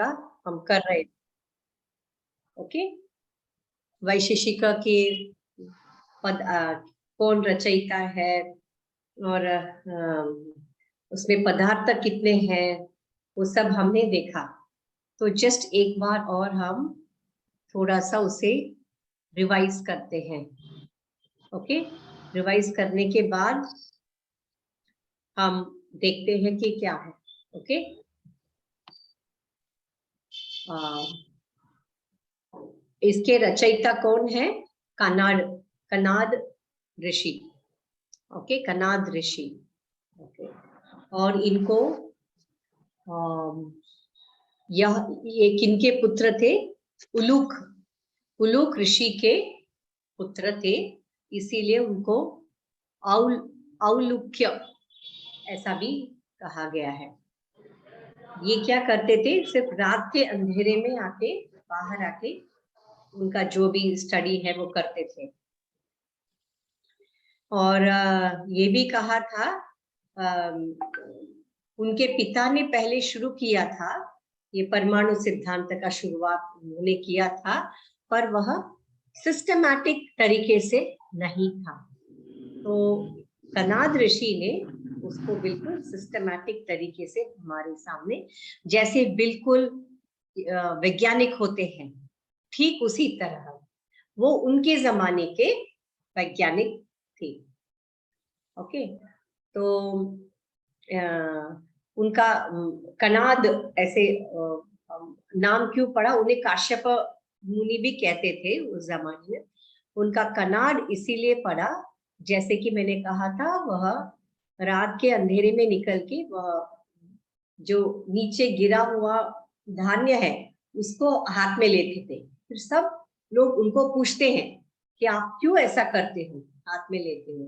का हम कर रहे थे। ओके, वैशेषिका के पद कौन रचयिता है और उसमें पदार्थ कितने हैं वो सब हमने देखा। तो जस्ट एक बार और हम थोड़ा सा उसे रिवाइज करते हैं। ओके, रिवाइज करने के बाद हम देखते हैं कि क्या है। ओके, इसके रचयिता कौन है? कनाद ऋषि। ओके, कनाद ऋषि। ओके, और इनको ये किनके पुत्र थे? उलूक ऋषि के पुत्र थे, इसीलिए उनको औलुक्य ऐसा भी कहा गया है। ये क्या करते थे? सिर्फ रात के अंधेरे में आके बाहर आके उनका जो भी स्टडी है वो करते थे। और ये भी कहा था उनके पिता ने पहले शुरू किया था, ये परमाणु सिद्धांत का शुरुआत उन्होंने किया था, पर वह सिस्टमैटिक तरीके से नहीं था। तो कनाद ऋषि ने उसको बिल्कुल सिस्टमैटिक तरीके से हमारे सामने, जैसे बिल्कुल वैज्ञानिक होते हैं ठीक उसी तरह वो उनके जमाने के वैज्ञानिक थे। ओके, तो उनका कनाद ऐसे नाम क्यों पड़ा? उन्हें काश्यप मुनि भी कहते थे उस जमाने में। उनका कनाड इसीलिए पड़ा, जैसे कि मैंने कहा था, वह रात के अंधेरे में निकल के वह जो नीचे गिरा हुआ धान्य है उसको हाथ में लेते थे। फिर सब लोग उनको पूछते हैं कि आप क्यों ऐसा करते हो, हाथ में लेते हो?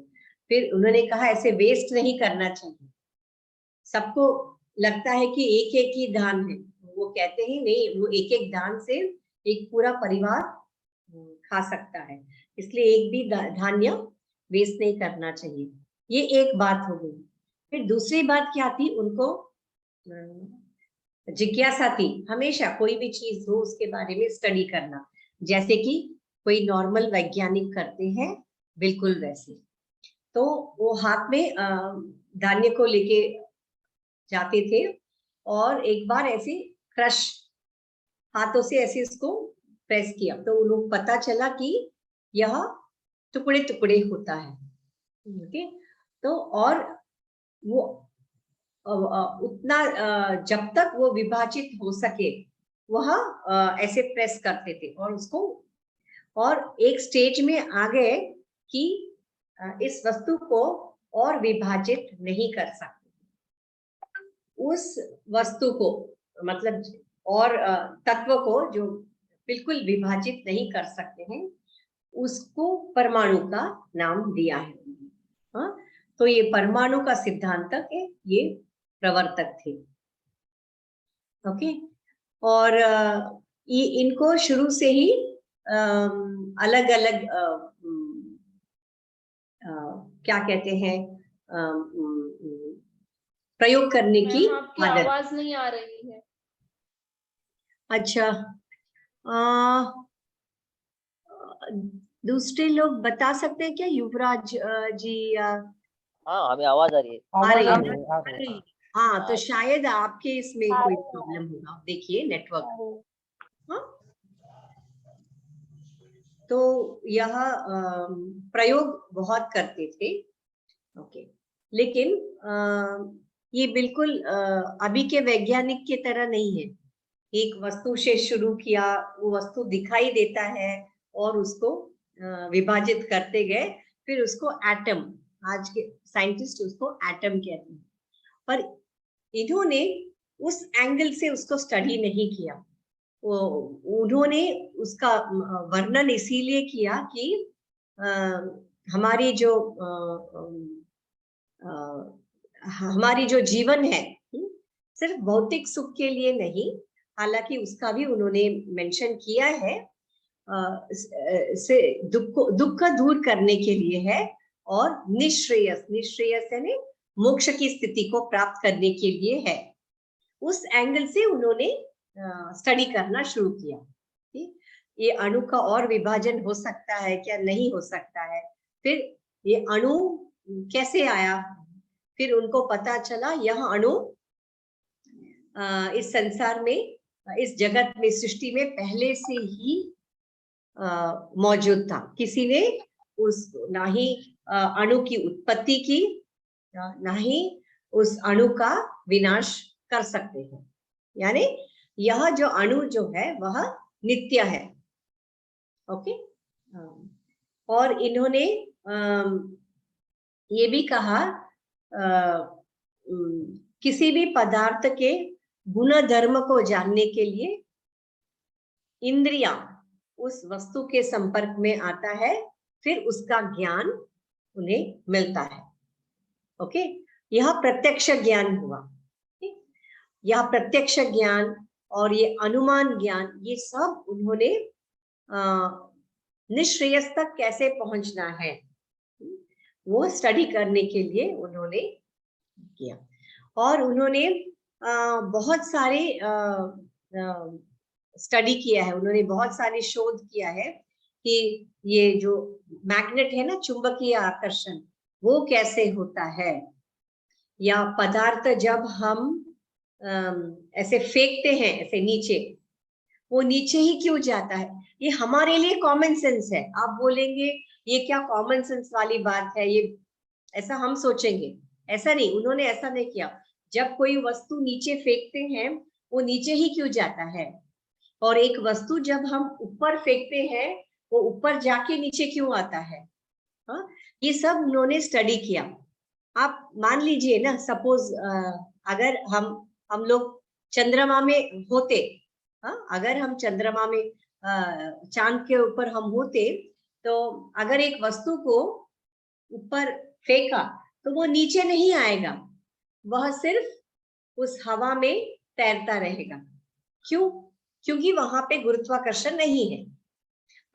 फिर उन्होंने कहा ऐसे वेस्ट नहीं करना चाहिए। सबको लगता है कि एक एक ही धान है, वो कहते हैं नहीं, वो एक एक धान से एक पूरा परिवार खा सकता है, इसलिए एक भी धान्य वेस्ट नहीं करना चाहिए। ये एक बात हो गई। फिर दूसरी बात क्या थी? उनको जिज्ञासा थी, हमेशा कोई भी चीज हो उसके बारे में स्टडी करना, जैसे कि कोई नॉर्मल वैज्ञानिक करते हैं, बिल्कुल वैसे। तो वो हाथ में धान्य को लेके जाते थे और एक बार ऐसे क्रश हाथों से ऐसे इसको प्रेस किया तो उन्हें पता चला कि यह टुकड़े टुकड़े होता है। ओके, तो और वो उतना जब तक वो विभाजित हो सके वह ऐसे प्रेस करते थे और उसको, और एक स्टेज में आ गए कि इस वस्तु को और विभाजित नहीं कर सकते, उस वस्तु को मतलब और तत्व को जो बिल्कुल विभाजित नहीं कर सकते हैं उसको परमाणु का नाम दिया है। हाँ, तो ये परमाणु का सिद्धांतक है, ये प्रवर्तक थे। ओके, और ये इनको शुरू से ही अलग अलग क्या कहते हैं प्रयोग करने की आपकी आवाज नहीं आ रही है। अच्छा, दूसरे लोग बता सकते हैं क्या? युवराज जी? हाँ, हमें आवाज आ रही है। आ रही है। हाँ, तो शायद आपके इसमें कोई प्रॉब्लम होगा, देखिए नेटवर्क। हाँ, तो यह प्रयोग बहुत करते थे। ओके, लेकिन ये बिल्कुल अभी के वैज्ञानिक की तरह नहीं है। एक वस्तु से शुरू किया, वो वस्तु दिखाई देता है और उसको विभाजित करते गए, फिर उसको एटम, आज के साइंटिस्ट उसको एटम कहते हैं, पर इन्होंने उस एंगल से उसको स्टडी नहीं किया। उन्होंने उसका वर्णन इसीलिए किया कि हमारी जो हमारी जो जीवन है सिर्फ भौतिक सुख के लिए नहीं, हालांकि उसका भी उन्होंने मेंशन किया है, से दुख दूर करने के लिए है, और निश्रेयस यानी मोक्ष की स्थिति को प्राप्त करने के लिए है। उस एंगल से उन्होंने स्टडी करना शुरू किया। ठीक, ये अणु का और विभाजन हो सकता है क्या, नहीं हो सकता है, फिर ये अणु कैसे आया, फिर उनको पता चला यह अणु इस संसार में, इस जगत में, सृष्टि में पहले से ही मौजूद था। किसी ने उस ना ही अणु की उत्पत्ति की, ना ही उस अणु का विनाश कर सकते हैं। यानी यह जो अणु जो है वह नित्य है। ओके, और इन्होंने ये भी कहा किसी भी पदार्थ के गुण धर्म को जानने के लिए इंद्रियां उस वस्तु के संपर्क में आता है, फिर उसका ज्ञान उन्हें मिलता है। ओके, यह प्रत्यक्ष ज्ञान हुआ। यह प्रत्यक्ष ज्ञान और ये अनुमान ज्ञान, ये सब उन्होंने निश्रेयस तक कैसे पहुंचना है वो स्टडी करने के लिए उन्होंने किया। और उन्होंने बहुत सारे स्टडी किया है, उन्होंने बहुत सारे शोध किया है कि ये जो मैग्नेट है ना, चुंबकीय आकर्षण, वो कैसे होता है, या पदार्थ जब हम ऐसे फेंकते हैं ऐसे नीचे, वो नीचे ही क्यों जाता है। ये हमारे लिए कॉमन सेंस है। आप बोलेंगे ये क्या कॉमन सेंस वाली बात है, ये ऐसा हम सोचेंगे, ऐसा नहीं, उन्होंने ऐसा नहीं किया। जब कोई वस्तु नीचे फेंकते हैं वो नीचे ही क्यों जाता है, और एक वस्तु जब हम ऊपर फेंकते हैं वो ऊपर जाके नीचे क्यों आता है। हाँ, ये सब उन्होंने स्टडी किया। आप मान लीजिए ना, सपोज अगर हम लोग चंद्रमा में होते, हाँ, अगर हम चंद्रमा में चांद के ऊपर हम होते, तो अगर एक वस्तु को ऊपर फेंका तो वो नीचे नहीं आएगा, वह सिर्फ उस हवा में तैरता रहेगा। क्यों? क्योंकि वहां पे गुरुत्वाकर्षण नहीं है।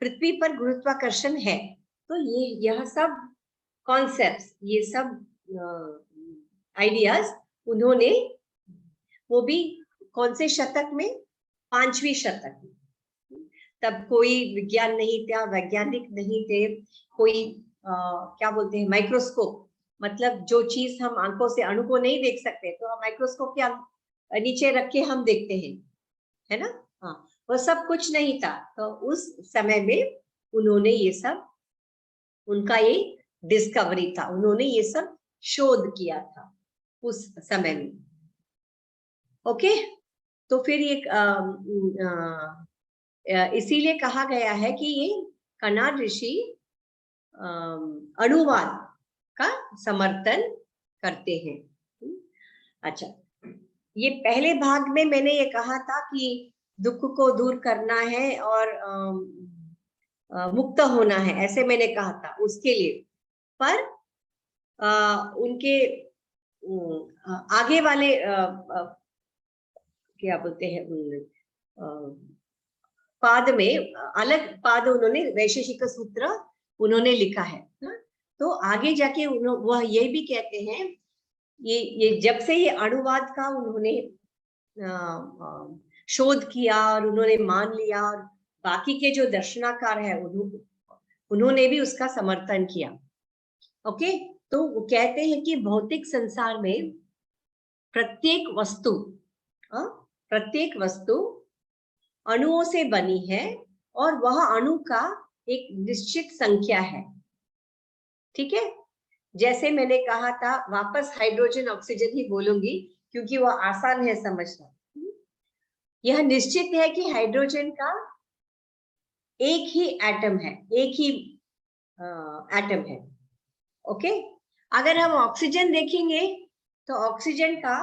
पृथ्वी पर गुरुत्वाकर्षण है। तो यह सब कॉन्सेप्ट्स, ये सब आइडियाज उन्होंने, वो भी कौन से शतक में, 5वीं शतक में। तब कोई विज्ञान नहीं था, वैज्ञानिक नहीं थे, कोई क्या बोलते हैं, माइक्रोस्कोप, मतलब जो चीज हम आंखों से अणु को नहीं देख सकते तो हम माइक्रोस्कोप के नीचे रख के हम देखते हैं, है ना। हाँ, वो सब कुछ नहीं था। तो उस समय में उन्होंने ये सब, उनका ये डिस्कवरी था, उन्होंने ये सब शोध किया था उस समय में। ओके, तो फिर ये इसीलिए कहा गया है कि ये कणाद ऋषि अणुवाद का समर्थन करते हैं। अच्छा, ये पहले भाग में मैंने ये कहा था कि दुख को दूर करना है और मुक्त होना है, ऐसे मैंने कहा था उसके लिए। पर उनके आगे वाले क्या बोलते हैं, पाद में, अलग पाद उन्होंने वैशेषिक सूत्र उन्होंने लिखा है। तो आगे जाके वह ये भी कहते हैं, ये जब से ये अणुवाद का उन्होंने शोध किया और उन्होंने मान लिया, और बाकी के जो दर्शनाकार है उन्होंने भी उसका समर्थन किया। ओके, तो वो कहते हैं कि भौतिक संसार में प्रत्येक वस्तु अणुओं से बनी है, और वह अणु का एक निश्चित संख्या है। ठीक है, जैसे मैंने कहा था, वापस हाइड्रोजन ऑक्सीजन ही बोलूंगी क्योंकि वह आसान है समझना। यह निश्चित है कि हाइड्रोजन का एक ही एटम है, एक ही एटम है। ओके, अगर हम ऑक्सीजन देखेंगे तो ऑक्सीजन का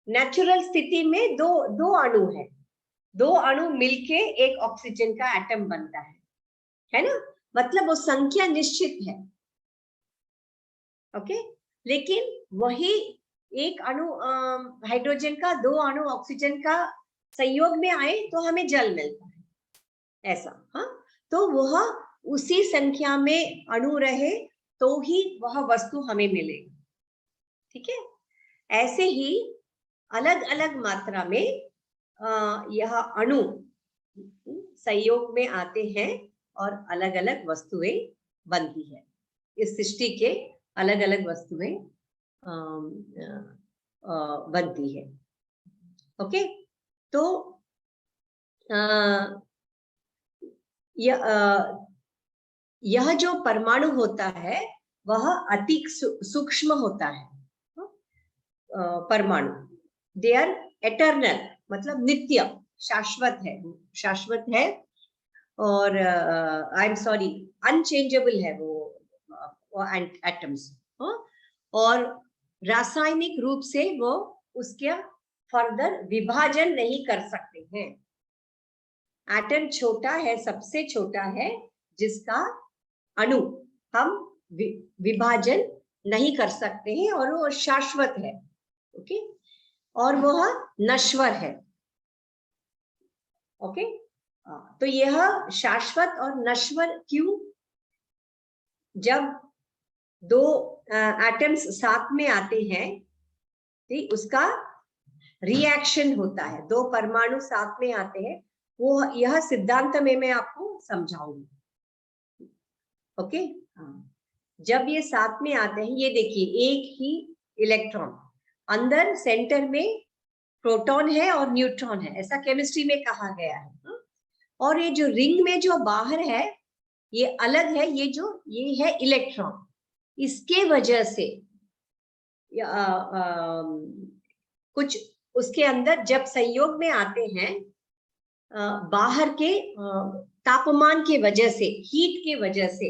नेचुरल स्थिति में दो अणु है, दो अणु मिलके एक ऑक्सीजन का एटम बनता है ना, मतलब वो संख्या निश्चित है। ओके, लेकिन वही एक अणु हाइड्रोजन का, दो अणु ऑक्सीजन का संयोग में आए तो हमें जल मिलता है, ऐसा। हाँ, तो वह उसी संख्या में अणु रहे तो ही वह वस्तु हमें मिलेगी। ठीक है, ऐसे ही अलग अलग मात्रा में यह अणु संयोग में आते हैं और अलग अलग वस्तुएं बनती है। इस सृष्टि के अलग अलग वस्तुएं बनती है। ओके, तो यह जो परमाणु होता है वह अति सूक्ष्म होता है। परमाणु दे आर एटर्नल, मतलब नित्य, शाश्वत है और आई एम सॉरी अनचेंजेबल है वो एटम्स। और रासायनिक रूप से वो उसके फर्दर विभाजन नहीं कर सकते हैं। एटम छोटा है, सबसे छोटा है जिसका अणु हम विभाजन नहीं कर सकते हैं और वो शाश्वत है। ओके, और वह नश्वर है। ओके, तो यह शाश्वत और नश्वर क्यों? जब दो एटम्स साथ में आते हैं तो उसका रिएक्शन होता है। दो परमाणु साथ में आते हैं, वो यह सिद्धांत में मैं आपको समझाऊंगी। ओके, जब ये साथ में आते हैं, ये देखिए एक ही इलेक्ट्रॉन, अंदर सेंटर में प्रोटॉन है और न्यूट्रॉन है, ऐसा केमिस्ट्री में कहा गया है। और ये जो रिंग में जो बाहर है ये अलग है, ये है इलेक्ट्रॉन। इसके वजह से कुछ उसके अंदर जब संयोग में आते हैं, बाहर के तापमान के वजह से, हीट के वजह से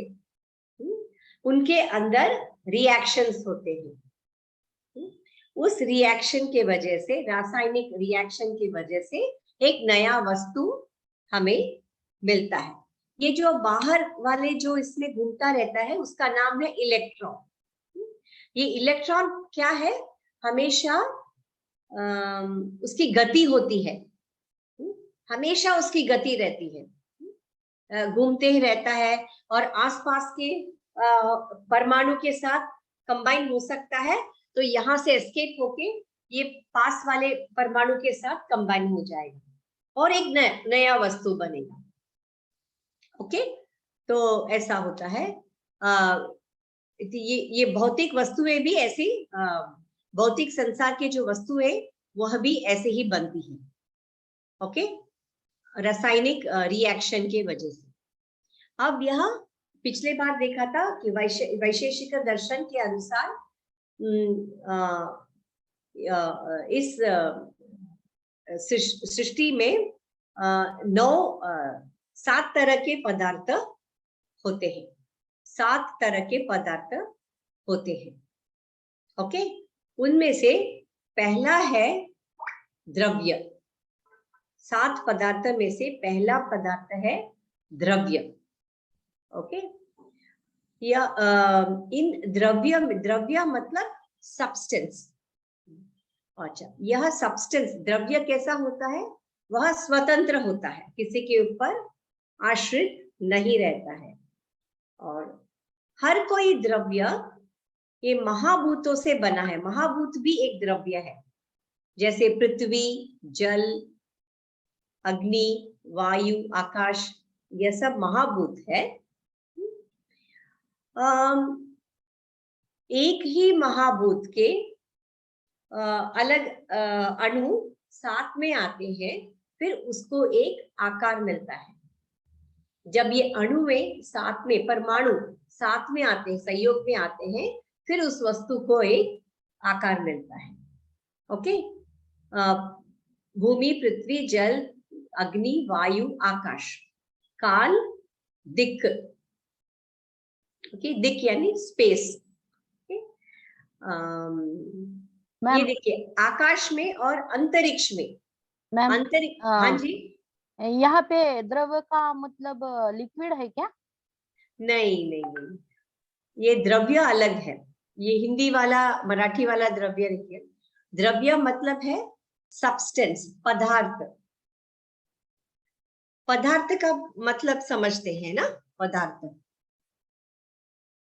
उनके अंदर रिएक्शंस होते हैं। उस रिएक्शन के वजह से, रासायनिक रिएक्शन की वजह से एक नया वस्तु हमें मिलता है। ये जो बाहर वाले जो इसमें घूमता रहता है उसका नाम है इलेक्ट्रॉन। ये इलेक्ट्रॉन क्या है? हमेशा उसकी गति होती है, हमेशा उसकी गति रहती है, घूमते ही रहता है और आसपास के परमाणु के साथ कंबाइन हो सकता है, तो यहाँ से एस्केप होके ये पास वाले परमाणु के साथ कंबाइन हो जाएगा और एक नया वस्तु बनेगा। ओके, तो ऐसा होता है। ये भौतिक वस्तुएं भी ऐसी, भौतिक संसार के जो वस्तुएं वह भी ऐसे ही बनती है। ओके, रासायनिक रिएक्शन के वजह से। अब यह पिछले बार देखा था कि वैशेषिक दर्शन के अनुसार इस सृष्टि में 7 तरह के पदार्थ होते हैं। 7 तरह के पदार्थ होते हैं। ओके, उनमें से पहला है द्रव्य। 7 पदार्थ में से पहला पदार्थ है द्रव्य। ओके, या इन द्रव्य मतलब सब्सटेंस। अच्छा, यह सब्सटेंस द्रव्य कैसा होता है? वह स्वतंत्र होता है, किसी के ऊपर आश्रित नहीं रहता है। और हर कोई द्रव्य ये महाभूतों से बना है। महाभूत भी एक द्रव्य है, जैसे पृथ्वी, जल, अग्नि, वायु, आकाश, यह सब महाभूत है। एक ही महाभूत के अलग अणु साथ में आते हैं, फिर उसको एक आकार मिलता है। जब ये अणु में साथ में, परमाणु साथ में आते हैं, संयोग में आते हैं, फिर उस वस्तु को एक आकार मिलता है। ओके, भूमि, पृथ्वी, जल, अग्नि, वायु, आकाश, काल, दिक्। ओके, दिक् यानी स्पेस। ये देखिए आकाश में और अंतरिक्ष में। अंतरिक्ष, हाँ जी। यहाँ पे द्रव्य का मतलब लिक्विड है क्या? नहीं नहीं नहीं, ये द्रव्य अलग है। ये हिंदी वाला, मराठी वाला द्रव्य देखिए। द्रव्य मतलब है सब्सटेंस, पदार्थ। पदार्थ का मतलब समझते हैं ना? पदार्थ,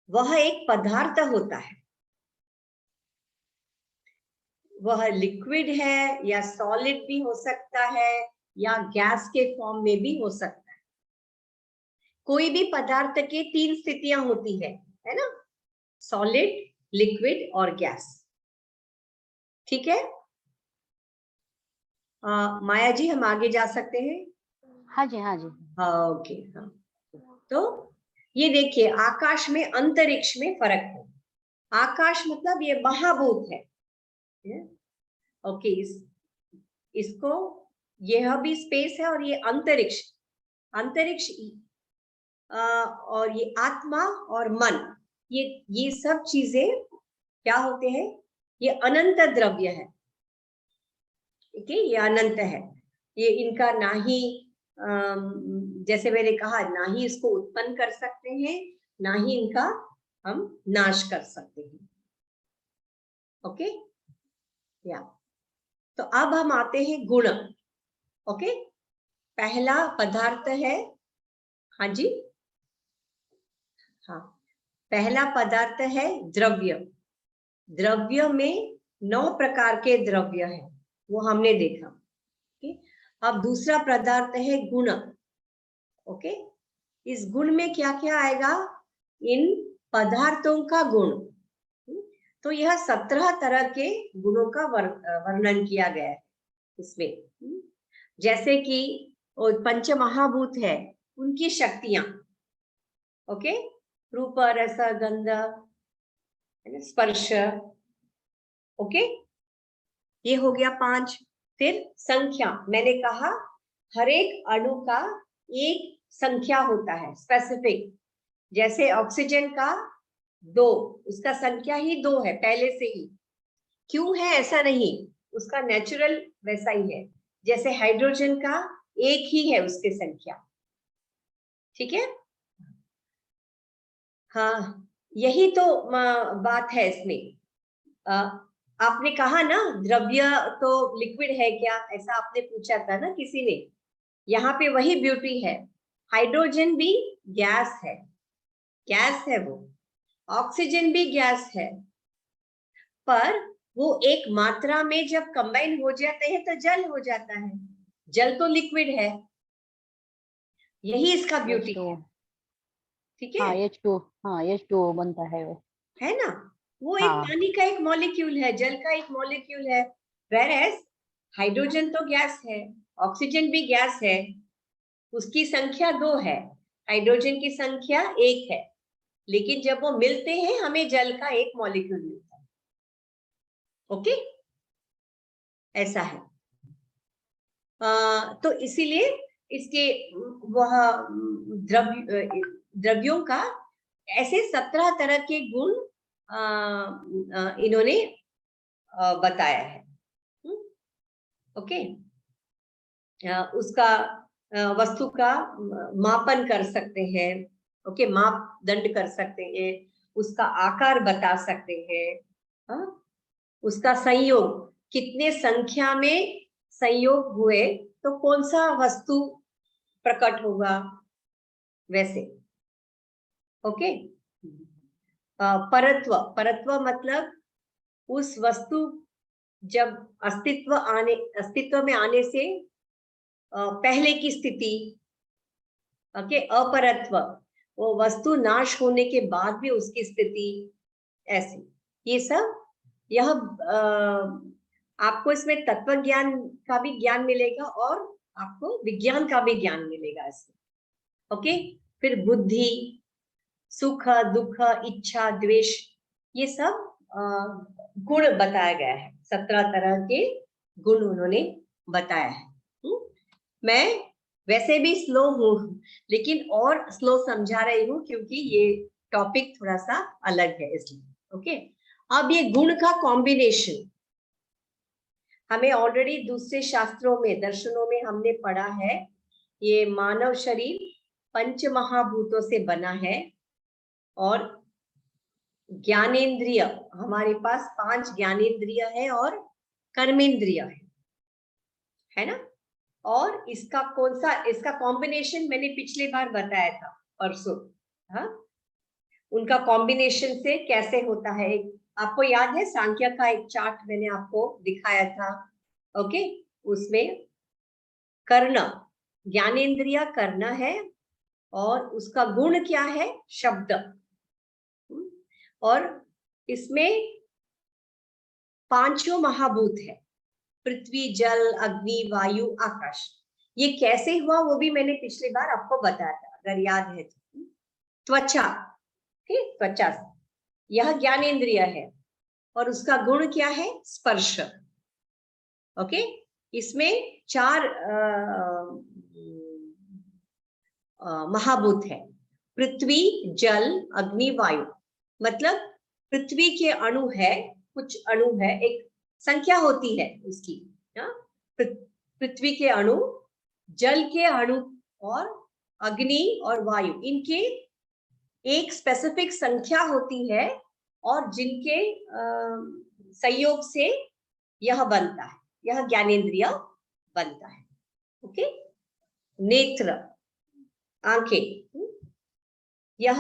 वह एक पदार्थ होता है। वह लिक्विड है या सॉलिड भी हो सकता है या गैस के फॉर्म में भी हो सकता है। कोई भी पदार्थ के 3 स्थितियां होती है ना, सॉलिड, लिक्विड और गैस। ठीक है, माया जी हम आगे जा सकते हैं? हाँ जी, हाँ जी। हाँ, ओके। हाँ, तो ये देखिए, आकाश में अंतरिक्ष में फर्क है। आकाश मतलब ये महाभूत है, ओके। इसको, यह भी स्पेस है, और ये अंतरिक्ष, अंतरिक्ष और ये आत्मा और मन, ये सब चीजें क्या होते हैं? ये अनंत द्रव्य है, ठीक है, ये अनंत है। ये इनका ना ही जैसे मैंने कहा, ना ही इसको उत्पन्न कर सकते हैं, ना ही इनका हम नाश कर सकते हैं। ओके, या तो अब हम आते हैं गुण। ओके, पहला पदार्थ है, हाँ जी, हाँ, पहला पदार्थ है द्रव्य। द्रव्य में 9 प्रकार के द्रव्य हैं, वो हमने देखा। ओके, अब दूसरा पदार्थ है गुण। ओके, इस गुण में क्या क्या आएगा? इन पदार्थों का गुण। तो यह 17 तरह के गुणों का वर्णन किया गया है इसमें। जैसे कि पंच महाभूत है, उनकी शक्तियां। ओके, रूप, रस, गंध, स्पर्श। ओके, ये हो गया 5। फिर संख्या, मैंने कहा हर एक अणु का एक संख्या होता है, स्पेसिफिक। जैसे ऑक्सीजन का 2, उसका संख्या ही 2 है पहले से ही। क्यों है ऐसा नहीं, उसका नेचुरल वैसा ही है। जैसे हाइड्रोजन का 1 ही है उसकी संख्या, ठीक है। हाँ, यही तो बात है इसमें। आपने कहा ना द्रव्य तो लिक्विड है क्या, ऐसा आपने पूछा था ना किसी ने। यहाँ पे वही ब्यूटी है, हाइड्रोजन भी गैस है, गैस है वो। ऑक्सीजन भी गैस है, पर वो एक मात्रा में जब कंबाइन हो जाते हैं तो जल हो जाता है। जल तो लिक्विड है, यही इसका ब्यूटी है, ठीक है। हाँ, H2, हाँ H2O बनता है वो, है ना, वो एक हाँ। पानी का एक मॉलिक्यूल है, जल का एक मॉलिक्यूल है। वेरएज हाइड्रोजन तो गैस है, ऑक्सीजन भी गैस है, उसकी संख्या 2 है, हाइड्रोजन की संख्या 1 है। लेकिन जब वो मिलते हैं हमें जल का एक मॉलिक्यूल मिलता है। ओके, ऐसा है। तो इसीलिए इसके वह द्रव्यों का ऐसे 17 तरह के गुण इन्होंने बताया है। ओके, उसका वस्तु का मापन कर सकते हैं। ओके, मापदंड कर सकते हैं, उसका आकार बता सकते हैं, उसका संयोग, कितने संख्या में संयोग हुए तो कौन सा वस्तु प्रकट होगा, वैसे। ओके, परत्व, परत्व मतलब उस वस्तु जब अस्तित्व में आने से पहले की स्थिति। ओके, अपरत्व, वो वस्तु नाश होने के बाद भी उसकी स्थिति, ऐसी। ये सब, यह आपको इसमें तत्व ज्ञान का भी ज्ञान मिलेगा और आपको विज्ञान का भी ज्ञान मिलेगा इसमें। ओके, फिर बुद्धि, सुख, दुख, इच्छा, द्वेष, ये सब गुण बताया गया है। 17 तरह के गुण उन्होंने बताया है। मैं वैसे भी स्लो हूँ, लेकिन और स्लो समझा रही हूँ क्योंकि ये टॉपिक थोड़ा सा अलग है इसलिए। ओके, अब ये गुण का कॉम्बिनेशन हमें ऑलरेडी दूसरे शास्त्रों में, दर्शनों में हमने पढ़ा है। ये मानव शरीर 5 महाभूतों से बना है और ज्ञानेंद्रिय, हमारे पास 5 ज्ञानेंद्रिय है और कर्मेंद्रिय है ना। और इसका कौन सा, इसका कॉम्बिनेशन मैंने पिछले बार बताया था, परसों। हाँ, उनका कॉम्बिनेशन से कैसे होता है, आपको याद है सांख्य का एक चार्ट मैंने आपको दिखाया था, ओके, उसमें कर्ण, ज्ञानेंद्रिय कर्ण है और उसका गुण क्या है, शब्द। और इसमें पांचों महाभूत है, पृथ्वी, जल, अग्नि, वायु, आकाश। ये कैसे हुआ वो भी मैंने पिछली बार आपको बताया था, अगर याद है तो। त्वचा, ठीक, त्वचा, यह ज्ञानेंद्रिय है और उसका गुण क्या है, स्पर्श। ओके, इसमें 4 महाभूत है, पृथ्वी, जल, अग्नि, वायु। मतलब पृथ्वी के अणु है, कुछ अणु है, एक संख्या होती है उसकी, पृथ्वी के अणु, जल के अणु और अग्नि और वायु, इनके एक स्पेसिफिक संख्या होती है और जिनके संयोग से यह बनता है, यह ज्ञानेंद्रिय बनता है। ओके, नेत्र, आंखें, यह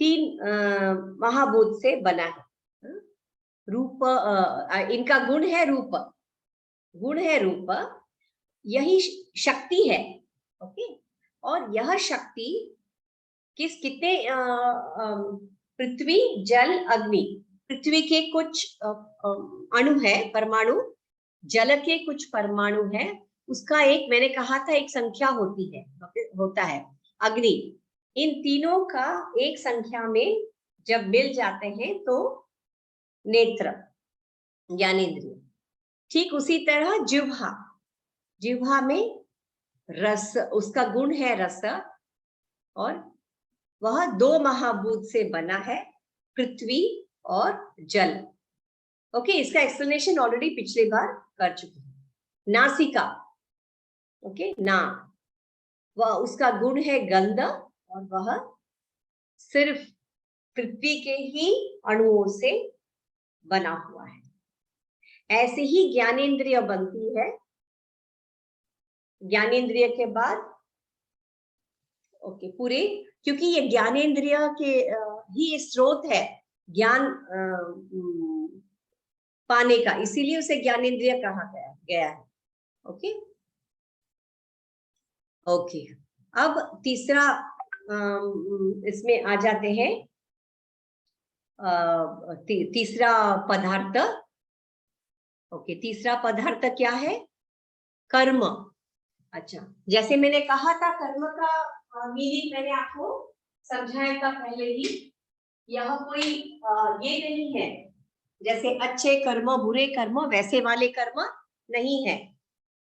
3 महाभूत से बना है। रूप, इनका गुण है रूप, गुण है रूप, यही शक्ति है। ओके, और यह शक्ति कितने, पृथ्वी, जल, अग्नि, पृथ्वी के कुछ अणु है, परमाणु, जल के कुछ परमाणु है, उसका एक, मैंने कहा था एक संख्या होती है, होता है। अग्नि, इन तीनों का एक संख्या में जब मिल जाते हैं तो नेत्र, ज्ञानेंद्रिय। ठीक उसी तरह जिह्वा, जिह्वा में रस, उसका गुण है रस, और वह 2 महाभूत से बना है, पृथ्वी और जल। ओके, इसका एक्सप्लेनेशन ऑलरेडी पिछली बार कर चुके हैं। नासिका, ओके, नाक, वह, उसका गुण है गंध और वह सिर्फ पृथ्वी के ही अणुओं से बना हुआ है। ऐसे ही ज्ञानेंद्रिय बनती है। ज्ञानेंद्रिय के बाद, ओके, पूरे, क्योंकि ये ज्ञानेंद्रिय के ही स्रोत है ज्ञान पाने का, इसीलिए उसे ज्ञानेंद्रिय कहा गया है। ओके, ओके, अब तीसरा इसमें आ जाते हैं, तीसरा पदार्थ। ओके, तीसरा पदार्थ क्या है, कर्म। अच्छा, जैसे मैंने कहा था कर्म का मीनिंग मैंने आपको समझाया था पहले ही। यह कोई ये नहीं है जैसे अच्छे कर्म बुरे कर्म वैसे वाले कर्म नहीं है।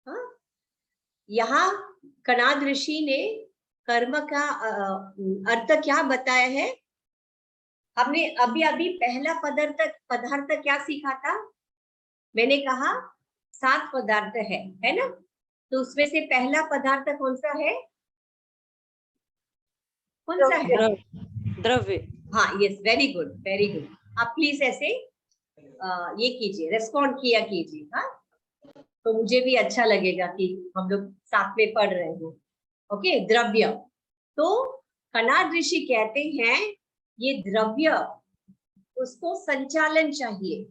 हाँ, यहाँ कणाद ऋषि ने कर्म का अर्थ क्या बताया है। हमने अभी अभी पहला पदार्थ क्या सीखा था, मैंने कहा 7 पदार्थ है ना, तो उसमें से पहला पदार्थ कौन सा है, कौन सा है, द्रव्य। हाँ, yes, very good, very good. आप प्लीज ऐसे ये कीजिए, रेस्पॉन्ड किया कीजिए, हाँ, तो मुझे भी अच्छा लगेगा कि हम लोग साथ में पढ़ रहे हैं। ओके, द्रव्य, तो कणाद ऋषि कहते हैं ये द्रव्य, उसको संचालन चाहिए,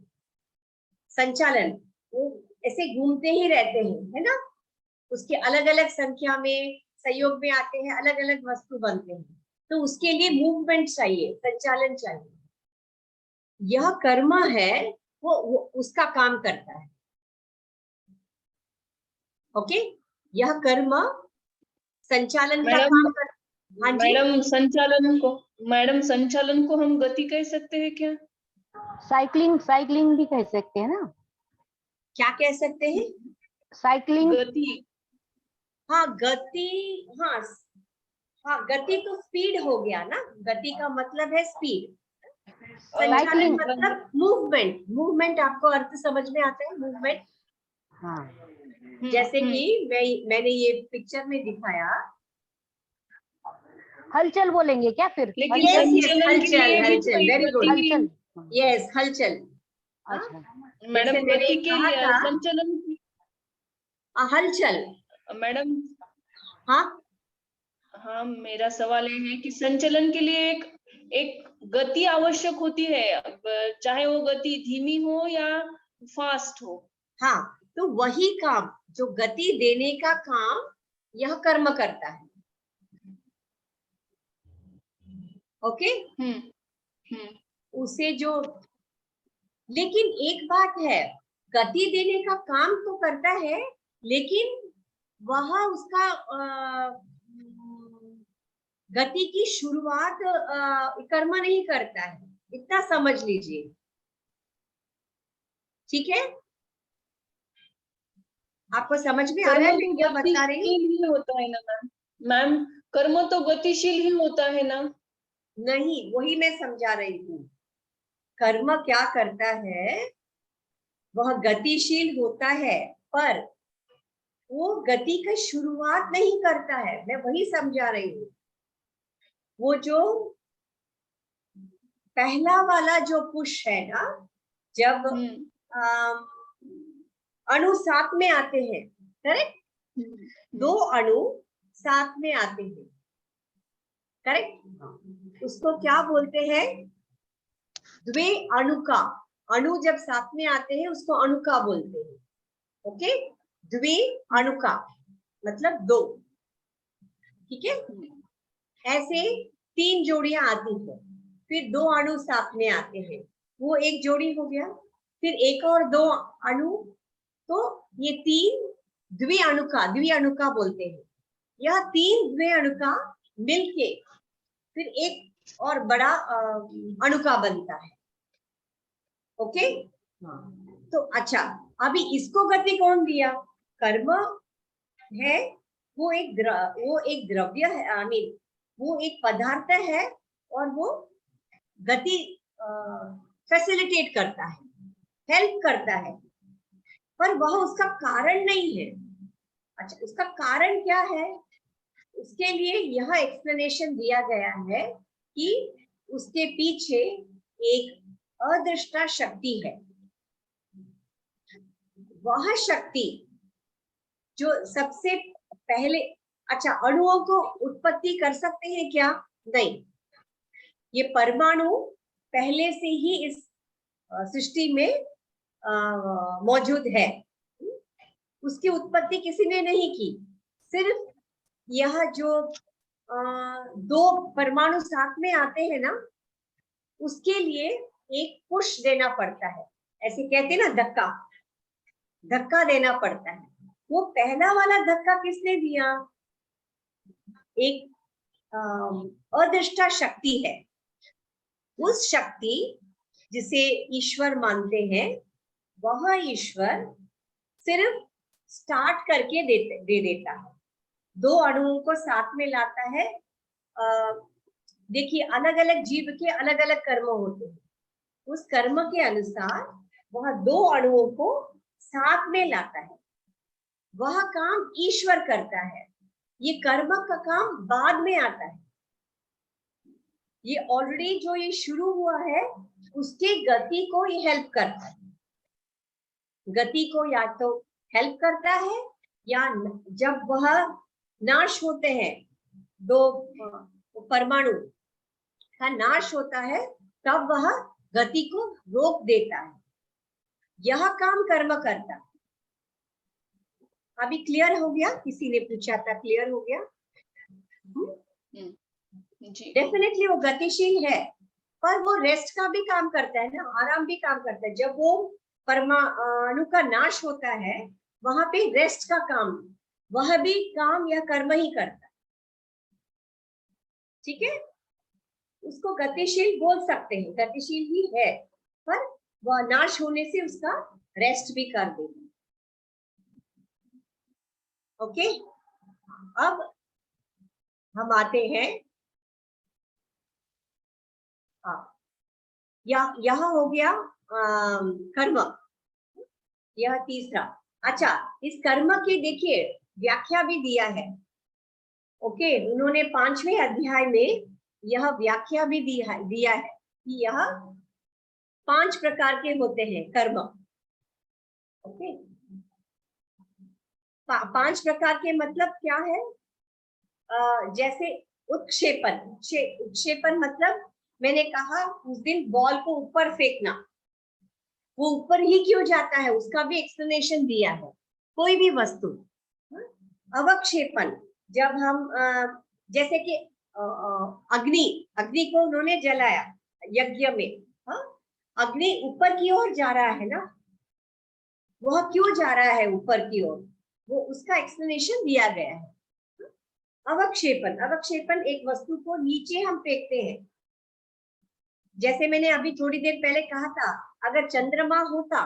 संचालन, वो ऐसे घूमते ही रहते हैं, है ना, उसके अलग अलग संख्या में संयोग में आते हैं, अलग अलग वस्तु बनते हैं, तो उसके लिए मूवमेंट चाहिए, संचालन चाहिए। यह कर्म है, वो उसका काम करता है। ओके, यह कर्म संचालन का काम करता है। हाँ जी मैडम, संचालन को हम गति कह सकते हैं क्या? साइकिलिंग भी कह सकते हैं ना, क्या कह सकते हैं, साइकिलिंग, गति। हाँ, गति, हाँ, हाँ, गति तो स्पीड हो गया ना, गति का मतलब है स्पीड, संचालन मतलब मूवमेंट। मूवमेंट आपको अर्थ समझ में आता है, मूवमेंट। हाँ, जैसे कि मैंने ये पिक्चर में दिखाया, हलचल बोलेंगे क्या फिर? यस, हलचल, हलचल, वेरी गुड, हलचल, यस, हलचल। अच्छा मैडम, गति के लिए संचालन, हलचल, मैडम, हाँ, हाँ, मेरा सवाल ये है कि संचालन के लिए एक एक गति आवश्यक होती है, अब चाहे वो गति धीमी हो या फास्ट हो। हाँ, तो वही काम जो गति देने का काम यह कर्म करता है। ओके, उसे जो, लेकिन एक बात है, गति देने का काम तो करता है, लेकिन वह उसका गति की शुरुआत कर्म नहीं करता है, इतना समझ लीजिए। ठीक है, आपको समझ में आ रहा है मैं क्या बता रही हूँ? ही होता है ना मैम? मैम, कर्म तो गतिशील ही होता है ना? नहीं, वही मैं समझा रही हूँ। कर्म क्या करता है, वह गतिशील होता है, पर वो गति का शुरुआत नहीं करता है, मैं वही समझा रही हूँ। वो जो पहला वाला जो पुश है ना, जब अणु साथ में आते हैं, करेक्ट, दो अणु साथ में आते हैं, करेक्ट, उसको क्या बोलते हैं? द्वे अणुका। अणु जब साथ में आते हैं उसको अणुका बोलते हैं। ओके, द्वे अणुका मतलब दो। ठीक है, ऐसे 3 जोड़ियां आती है, फिर 2 अणु साथ में आते हैं, वो एक जोड़ी हो गया, फिर एक और 2 अणु, तो ये 3 द्विअणुका बोलते हैं। यह 3 द्विअणुका मिलके फिर एक और बड़ा अणुका बनता है। ओके, तो अच्छा, अभी इसको गति कौन दिया? कर्म है, वो एक द्रव्य है, आई मीन वो एक पदार्थ है, और वो गति फैसिलिटेट करता है, हेल्प करता है, पर वह उसका कारण नहीं है। अच्छा, उसका कारण क्या है? उसके लिए यह एक्सप्लेनेशन दिया गया है कि उसके पीछे एक अदृष्टा शक्ति है। वह शक्ति जो सबसे पहले, अच्छा, अणुओं को उत्पत्ति कर सकते हैं क्या? नहीं, ये परमाणु पहले से ही इस सृष्टि में मौजूद है, उसकी उत्पत्ति किसी ने नहीं की। सिर्फ यह जो 2 परमाणु साथ में आते हैं ना, उसके लिए एक पुश देना पड़ता है, ऐसे कहते हैं ना, धक्का देना पड़ता है। वो पहला वाला धक्का किसने दिया? एक अदृष्टा शक्ति है। उस शक्ति जिसे ईश्वर मानते हैं, वह ईश्वर सिर्फ स्टार्ट करके दे देता है, 2 अणुओं को साथ में लाता है। देखिए, अलग अलग जीव के अलग अलग कर्म होते हैं, उस कर्म के अनुसार वह 2 अणुओं को साथ में लाता है, वह काम ईश्वर करता है। ये कर्म का काम बाद में आता है, ये ऑलरेडी जो ये शुरू हुआ है उसके गति को ये हेल्प करता है। गति को या तो हेल्प करता है, या जब वह नाश होते हैं, 2 परमाणु का नाश होता है, तब वह गति को रोक देता है। यह काम कर्म करता है। अभी क्लियर हो गया? किसी ने पूछा था, क्लियर हो गया? डेफिनेटली वो गतिशील है, पर वो रेस्ट का भी काम करता है ना, आराम भी काम करता है। जब वो परमाणु का नाश होता है, वहां पे रेस्ट का काम, वह भी काम या कर्म ही करता है। ठीक है, उसको गतिशील बोल सकते हैं, गतिशील ही है, पर वह नाश होने से उसका रेस्ट भी कर देगा। ओके, अब हम आते हैं, यह हो गया कर्म, यह तीसरा। अच्छा, इस कर्म की देखिए व्याख्या भी दिया है। ओके, उन्होंने 5वें अध्याय में यह व्याख्या भी दिया है कि यह 5 प्रकार के होते हैं कर्म। ओके, 5 प्रकार के मतलब क्या है? जैसे उत्क्षेपण मतलब मैंने कहा उस दिन बॉल को ऊपर फेंकना, वो ऊपर ही क्यों जाता है उसका भी एक्सप्लेनेशन दिया है। कोई भी वस्तु, अवक्षेपण, जब हम जैसे कि अग्नि को उन्होंने जलाया यज्ञ में, अग्नि ऊपर की ओर जा रहा है ना, वह क्यों जा रहा है ऊपर की ओर, वो उसका एक्सप्लेनेशन दिया गया है। अवक्षेपण, अवक्षेपण एक वस्तु को नीचे हम फेंकते हैं। जैसे मैंने अभी थोड़ी देर पहले कहा था, अगर चंद्रमा होता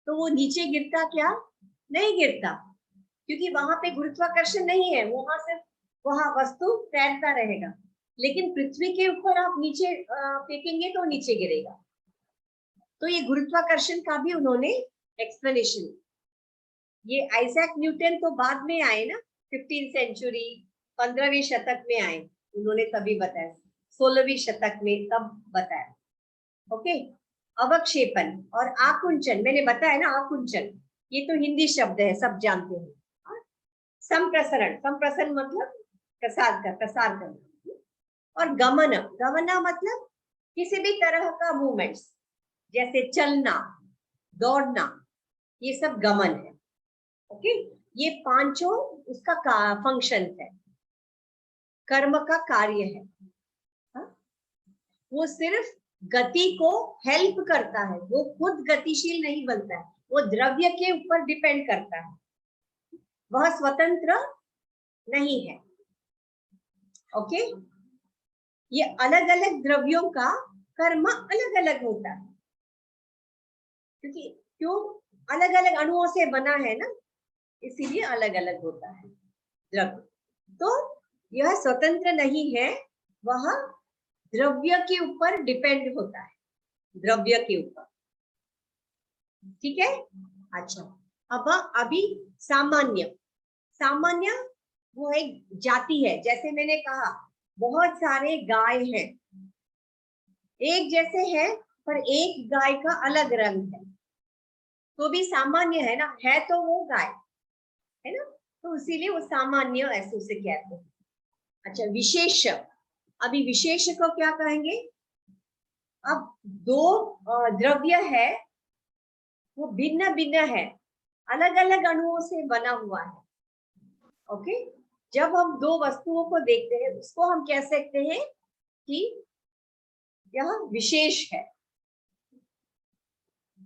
तो वो नीचे गिरता क्या? नहीं गिरता, क्योंकि वहां पे गुरुत्वाकर्षण नहीं है, वहां से वहां वस्तु तैरता रहेगा। लेकिन पृथ्वी के ऊपर आप नीचे फेंकेंगे तो नीचे गिरेगा। तो ये गुरुत्वाकर्षण का भी उन्होंने एक्सप्लेनेशन। ये आइजैक न्यूटन तो बाद में आए ना, 15वीं सेंचुरी, 15वें शतक में आए, उन्होंने तभी बताया, 16वीं शतक में तब बताया। ओके, अवक्षेपण और आकुंचन, मैंने बताया ना, आकुंचन ये तो हिंदी शब्द है, सब जानते हैं। संप्रसरण, संप्रसरण मतलब प्रसार करना। और गमन, गमना मतलब किसी भी तरह का मूवमेंट्स, जैसे चलना, दौड़ना, ये सब गमन है। ओके, ये पांचों उसका फंक्शन है, कर्म का कार्य है। वो सिर्फ गति को हेल्प करता है, वो खुद गतिशील नहीं बनता है, वो द्रव्य के ऊपर डिपेंड करता है, वह स्वतंत्र नहीं है। ओके, ये अलग अलग द्रव्यों का कर्म अलग अलग होता है, क्योंकि क्यों, अलग अलग अणुओं से बना है ना, इसीलिए अलग अलग होता है द्रव्य। तो यह स्वतंत्र नहीं है, वह द्रव्य के ऊपर डिपेंड होता है, द्रव्य के ऊपर। ठीक है, अच्छा। अब अभी सामान्य, सामान्य वो एक जाति है। जैसे मैंने कहा बहुत सारे गाय हैं, एक जैसे हैं, पर एक गाय का अलग रंग है, तो भी सामान्य है ना, है तो वो गाय है ना, तो इसीलिए वो सामान्य ऐसे उसे कहते हैं। अच्छा, विशेष, अभी विशेष को क्या कहेंगे? अब दो द्रव्य है, वो भिन्न भिन्न है, अलग अलग अणुओं से बना हुआ है। ओके, जब हम दो वस्तुओं को देखते हैं उसको हम कह सकते हैं कि यह विशेष है।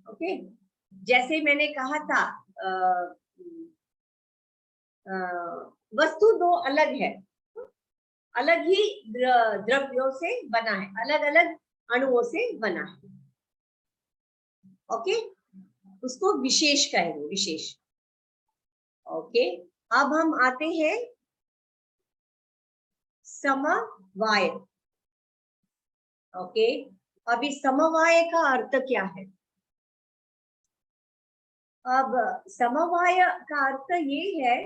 ओके, जैसे मैंने कहा था वस्तु दो अलग है, अलग ही द्रव्यों से बना है, अलग अलग अणुओं से बना है। ओके, उसको विशेष कहेंगे, विशेष। ओके, अब हम आते हैं समवाय। ओके, अभी समवाय का अर्थ क्या है? अब समवाय का अर्थ ये है,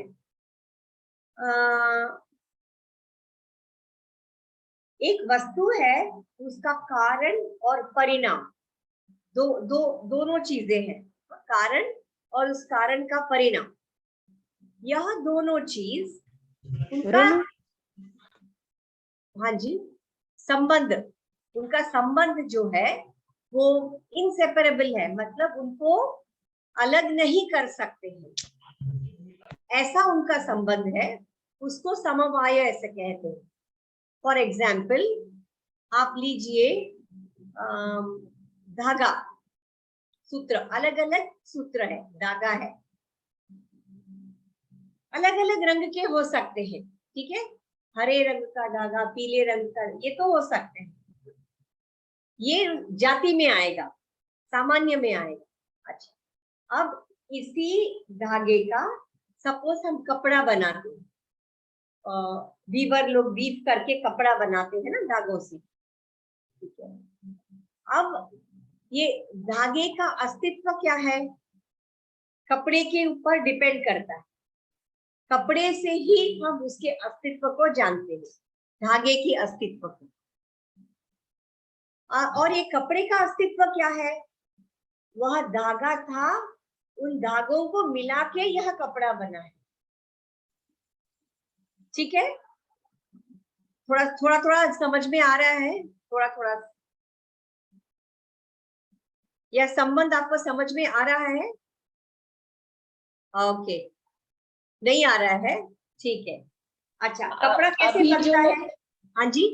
एक वस्तु है, उसका कारण और परिणाम, दोनों चीजें हैं, कारण और उस कारण का परिणाम, यह दोनों चीज उनका, हाँ जी, संबंध, उनका संबंध जो है वो इनसेपरेबल है, मतलब उनको अलग नहीं कर सकते हैं, ऐसा उनका संबंध है, उसको समवाय ऐसे कहते हैं। फॉर एग्जाम्पल आप लीजिए धागा, सूत्र, अलग अलग सूत्र है, धागा है, अलग अलग रंग के हो सकते हैं, ठीक है, हरे रंग का धागा, पीले रंग का, ये तो हो सकते हैं, ये जाति में आएगा, सामान्य में आएगा। अच्छा, अब इसी धागे का सपोज हम कपड़ा बनाते हैं, वीवर लोग वीव करके कपड़ा बनाते हैं ना धागों से, ठीक है। अब ये धागे का अस्तित्व क्या है? कपड़े के ऊपर डिपेंड करता है, कपड़े से ही हम उसके अस्तित्व को जानते हैं, धागे की अस्तित्व को। और ये कपड़े का अस्तित्व क्या है? वह धागा था, उन धागों को मिला के यह कपड़ा बना है, ठीक है, थोड़ा थोड़ा समझ में आ रहा है? थोड़ा थोड़ा, यह संबंध आपको समझ में आ रहा है? ओके, नहीं आ रहा है, ठीक है। अच्छा, कपड़ा कैसे अभी बनता जो है? हाँ जी,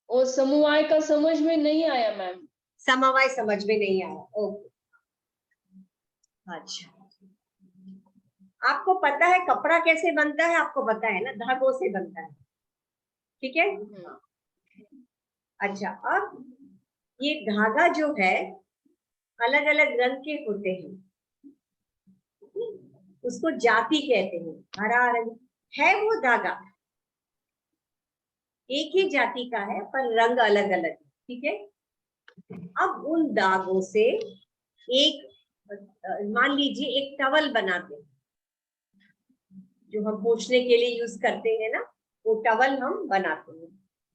वो समवाय का समझ में नहीं आया मैम। समवाय समझ में नहीं आया, ओके। अच्छा, आपको पता है कपड़ा कैसे बनता है? आपको पता है ना, धागों से बनता है, ठीक है। अच्छा, अब ये धागा जो है अलग अलग रंग के होते हैं, उसको जाति कहते हैं। हरा रंग है वो धागा, एक ही जाति का है पर रंग अलग अलग, ठीक है। अब उन धागों से एक, मान लीजिए एक टवल बनाते हैं, जो हम पोंछने के लिए यूज करते हैं ना, वो टवल हम बनाते हैं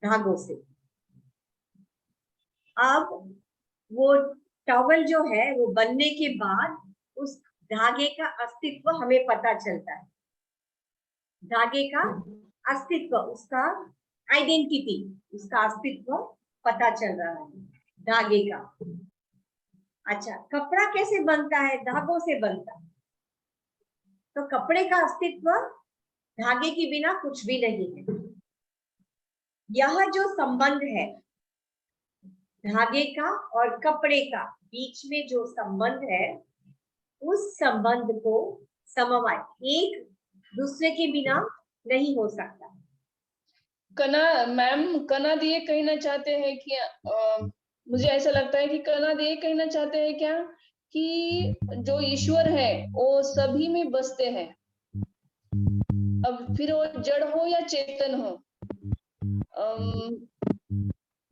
धागों से। अब वो टॉवल जो है वो बनने के बाद उस धागे का अस्तित्व हमें पता चलता है, धागे का अस्तित्व, उसका आइडेंटिटी, उसका अस्तित्व पता चल रहा है धागे का। अच्छा, कपड़ा कैसे बनता है? धागों से बनता है, तो कपड़े का अस्तित्व धागे के बिना कुछ भी नहीं है। यह जो संबंध है धागे का और कपड़े का, बीच में जो संबंध है, उस संबंध को समवाय, एक दूसरे के बिना नहीं हो सकता। कना ये कहना चाहते हैं कि मुझे ऐसा लगता है कि कना ये कहना चाहते हैं क्या कि जो ईश्वर है वो सभी में बसते हैं, अब फिर वो जड़ हो या चेतन हो,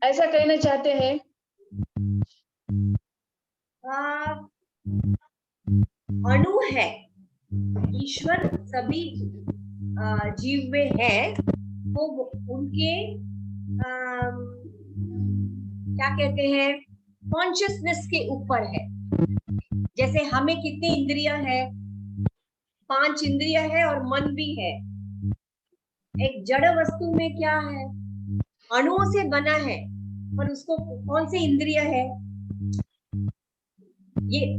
ऐसा कहना चाहते हैं। अणु है, ईश्वर सभी जीव में है, तो उनके क्या कहते हैं, कॉन्शियसनेस के ऊपर है। जैसे हमें कितनी इंद्रियां है? 5 इंद्रियां है और मन भी है। एक जड़ वस्तु में क्या है? अणुओं से बना है, पर उसको कौन सी इंद्रियां है? ये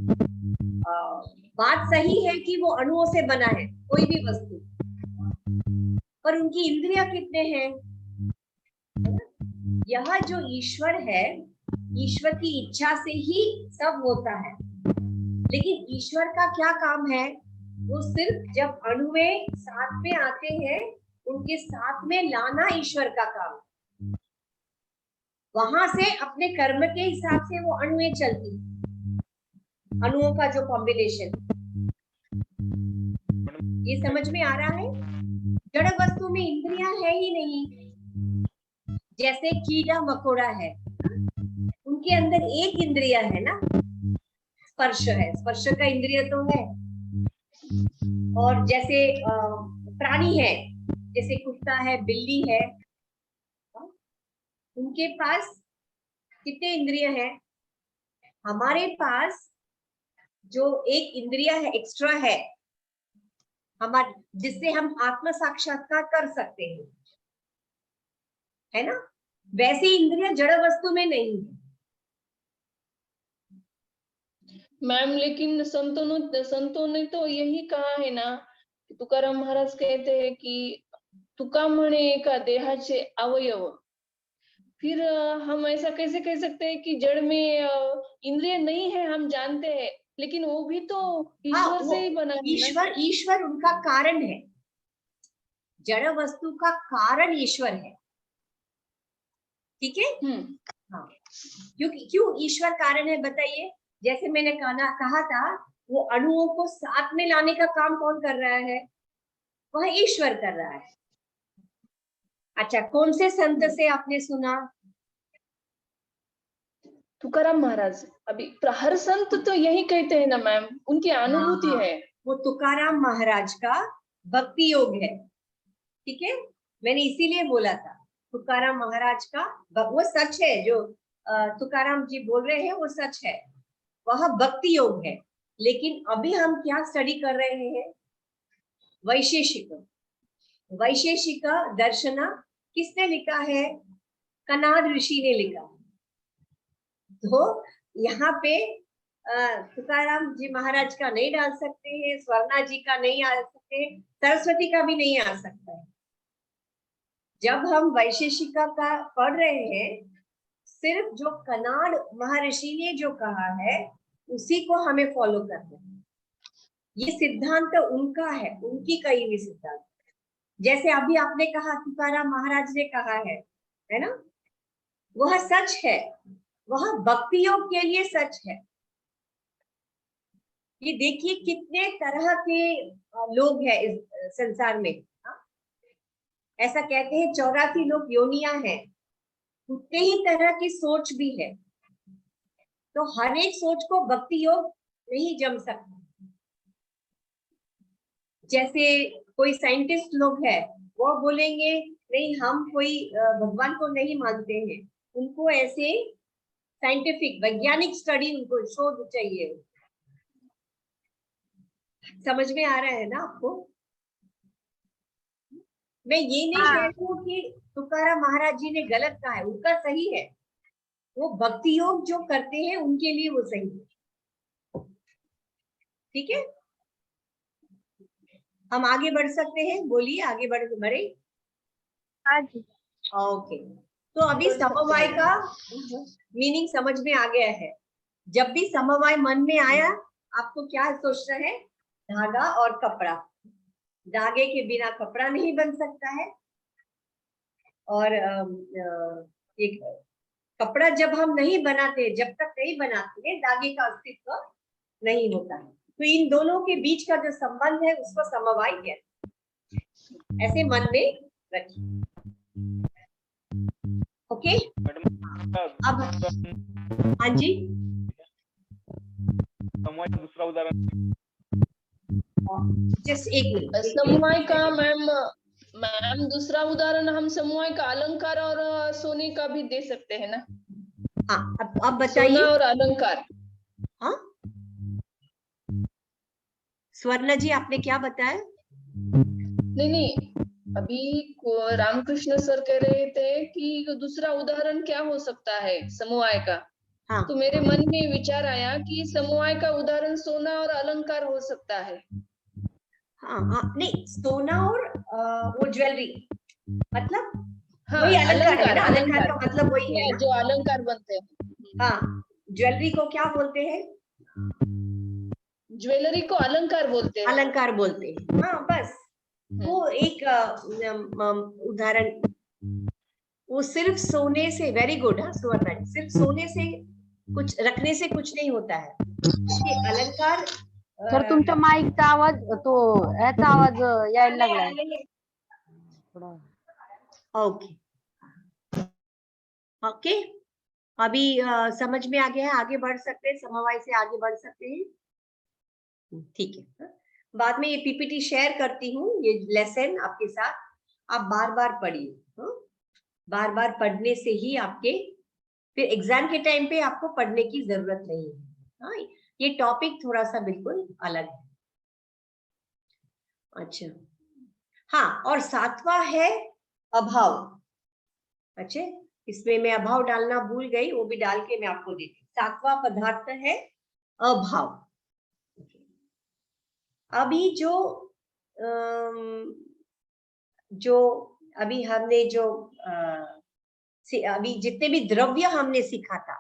बात सही है कि वो अणुओं से बना है कोई भी वस्तु, पर उनकी इंद्रियां कितने हैं? यह जो ईश्वर है, ईश्वर की इच्छा से ही सब होता है। लेकिन ईश्वर का क्या काम है? वो सिर्फ जब अणुए साथ में आते हैं, उनके साथ में लाना ईश्वर का काम है। वहां से अपने कर्म के हिसाब से वो अणुए चलती, अणुओं का जो कॉम्बिनेशन, ये समझ में आ रहा है? जड़ वस्तु में इंद्रियां है ही नहीं। जैसे कीड़ा मकोड़ा है, उनके अंदर एक इंद्रिया है ना, स्पर्श है, स्पर्श का इंद्रिय तो है। और जैसे प्राणी है, जैसे कुत्ता है, बिल्ली है, उनके पास कितने इंद्रिय हैं? हमारे पास जो एक इंद्रिय है, एक्स्ट्रा है हमारे, जिससे हम आत्म साक्षात्कार कर सकते हैं, है ना? वैसी इंद्रिय जड़ वस्तु में नहीं है मैम। लेकिन संतों ने तो यही कहा है ना, तुकाराम महाराज कहते हैं कि तुका म्हणे का देहाचे अवयव। फिर हम ऐसा कैसे कह सकते हैं कि जड़ में इंद्रिय नहीं है? हम जानते हैं, लेकिन वो भी तो ईश्वर से ही बना है ना। ईश्वर उनका कारण है, जड़ वस्तु का कारण ईश्वर है, ठीक है। हाँ, क्यों ईश्वर कारण है बताइए? जैसे मैंने कहा था, वो अणुओं को साथ में लाने का काम कौन कर रहा है? वह ईश्वर कर रहा है। अच्छा, कौन से संत से आपने सुना? तुकाराम महाराज। अभी हर संत तो यही कहते हैं ना मैम, उनकी अनुभूति है। वो तुकाराम महाराज का भक्ति योग है, ठीक है। मैंने इसीलिए बोला था तुकाराम महाराज का, वो सच है जो तुकाराम जी बोल रहे हैं, वो सच है, वह भक्ति योग है। लेकिन अभी हम क्या स्टडी कर रहे हैं? वैशेषिक दर्शन किसने लिखा है? कनाड ऋषि ने लिखा है। तो यहाँ पे तुकाराम जी महाराज का नहीं डाल सकते हैं, स्वर्णा जी का नहीं आ सकते, सरस्वती का भी नहीं आ सकता है। जब हम वैशेषिका का पढ़ रहे हैं, सिर्फ जो कनाड महर्षि ने जो कहा है उसी को हमें फॉलो करना है। ये सिद्धांत उनका है, उनकी कही हुई सिद्धांत। जैसे अभी आपने कहा तुकाराम महाराज ने कहा है ना, वह सच है, वह भक्ति योग के लिए सच है। ये देखिए कितने तरह के लोग हैं इस संसार में। ऐसा कहते हैं 84 लोग योनियां हैं, उतने ही तरह की सोच भी है। तो हर एक सोच को भक्ति योग नहीं जम सकता। जैसे कोई साइंटिस्ट लोग है, वो बोलेंगे नहीं हम कोई भगवान को नहीं मानते हैं, उनको ऐसे साइंटिफिक वैज्ञानिक स्टडी, उनको शोध चाहिए। समझ में आ रहा है ना आपको? मैं ये नहीं कहती हूँ कि तुकाराम महाराज जी ने गलत कहा है, उनका सही है। वो भक्ति योग जो करते हैं उनके लिए वो सही है। ठीक है, हम आगे बढ़ सकते हैं। बोलिए, आगे बढ़े। हाँ जी। ओके, तो अभी समवाय का मीनिंग समझ में आ गया है। जब भी समवाय मन में आया, आपको क्या सोचना है? धागा और कपड़ा। धागे के बिना कपड़ा नहीं बन सकता है, और एक कपड़ा जब हम नहीं बनाते, जब तक नहीं बनाते, धागे का अस्तित्व नहीं होता है। तो इन दोनों के बीच का जो संबंध है उसको समवाय कहते हैं। ऐसे मन में रखिए। ओके, अब हाँ जी, समवाय का दूसरा उदाहरण जस्ट एक मिनट। समवाय का मैम दूसरा उदाहरण हम समवाय का अलंकार और सोने का भी दे सकते हैं ना? हाँ, अब बताइए। सोना और अलंकार। हाँ, स्वर्णा जी आपने क्या बताया? नहीं, अभी रामकृष्ण सर कह रहे थे कि दूसरा उदाहरण क्या हो सकता है समवाय का। हाँ, तो मेरे मन में विचार आया कि समवाय का उदाहरण सोना और अलंकार हो सकता है। हाँ, नहीं, सोना और वो ज्वेलरी, मतलब हाँ, वही अलंकार है ना। अलंकार अलंकार का मतलब वही है ना, जो अलंकार बनते हैं। हाँ, ज्वेलरी को क्या बोलते हैं? ज्वेलरी को अलंकार बोलते हैं। अलंकार बोलते हैं, हाँ, बस। वो एक उदाहरण, वो सिर्फ सोने से, वेरी गुड, हाँ सुवर्णा, सिर्फ सोने से कुछ रखने से कुछ नहीं होता है। ये अलंकार सर तुमच्या माईकचा आवाज, तो याचा आवाज यायला लागलाय थोडा। ओके ओके, अभी समझ में आ गया है, आगे बढ़ सकते हैं, समवाय से आगे बढ़ सकते हैं। ठीक है, बाद में ये पीपीटी शेयर करती हूँ, ये लेसन आपके साथ, आप बार बार पढ़िए। बार बार पढ़ने से ही आपके फिर एग्जाम के टाइम पे आपको पढ़ने की जरूरत नहीं है। हाँ, ये टॉपिक थोड़ा सा बिल्कुल अलग है। अच्छा, हाँ, और सातवां है अभाव। अच्छा, इसमें मैं अभाव डालना भूल गई, वो भी डाल के मैं आपको देती हूँ। सातवां पदार्थ है अभाव। अभी जो अभी हमने जो अभी जितने भी द्रव्य हमने सीखा था,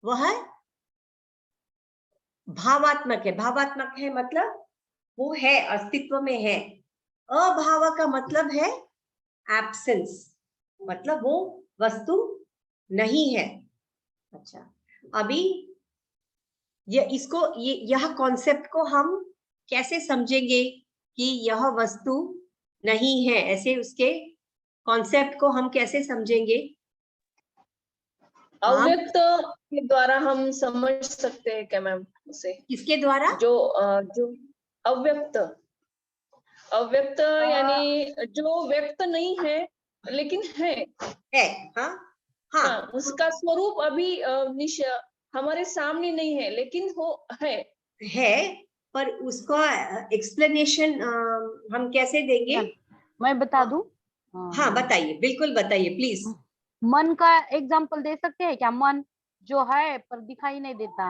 वह भावात्मक है। भावात्मक है मतलब वो है, अस्तित्व में है। अभाव का मतलब है एब्सेंस, मतलब वो वस्तु नहीं है। अच्छा, अभी यह कॉन्सेप्ट को हम कैसे समझेंगे कि यह वस्तु नहीं है? ऐसे उसके कॉन्सेप्ट को हम कैसे समझेंगे? अव्यक्त के द्वारा हम समझ सकते हैं क्या मैम उसे? किसके द्वारा? जो अव्यक्त यानी जो व्यक्त नहीं है लेकिन है। हाँ, हाँ, उसका स्वरूप अभी हमारे सामने नहीं है, लेकिन वो है। पर उसका एक्सप्लेनेशन हम कैसे देंगे? मैं बता दूं? हाँ बताइए, बिल्कुल बताइए प्लीज। मन का एग्जाम्पल दे सकते हैं क्या? मन जो है पर दिखाई नहीं देता।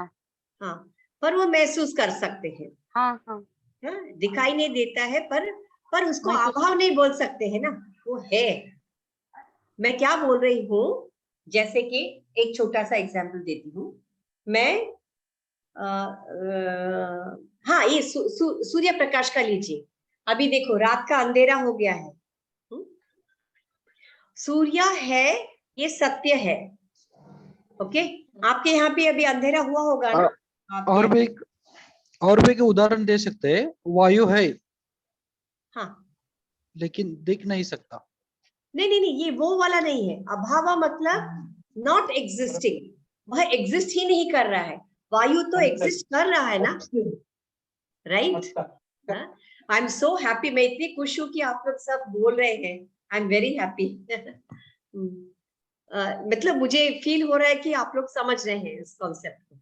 हाँ, पर वो महसूस कर सकते हैं। हाँ हाँ हाँ, दिखाई नहीं देता है पर उसको महसूस अभाव नहीं बोल सकते हैं ना, वो है। मैं क्या बोल रही हूँ, जैसे कि एक छोटा सा एग्जाम्पल देती हूँ मैं। हाँ, ये सूर्य प्रकाश का लीजिए। अभी देखो रात का अंधेरा हो गया है। सूर्य है, ये सत्य है। ओके, आपके यहाँ पे अभी अंधेरा हुआ होगा ना? आपके और यहाँ- भी एक उदाहरण दे सकते हैं। वायु है हाँ, लेकिन दिख नहीं सकता। नहीं नहीं नहीं, ये वो वाला नहीं है। अभाव मतलब नॉट एग्जिस्टिंग, वह एग्जिस्ट ही नहीं कर रहा है। वायु तो एग्जिस्ट कर रहा है ना, right? I am so happy, मैं इतनी खुश हूँ कि आप लोग सब बोल रहे हैं। I am very happy. मतलब मुझे फील हो रहा है कि आप लोग समझ रहे हैं इस कॉन्सेप्ट को।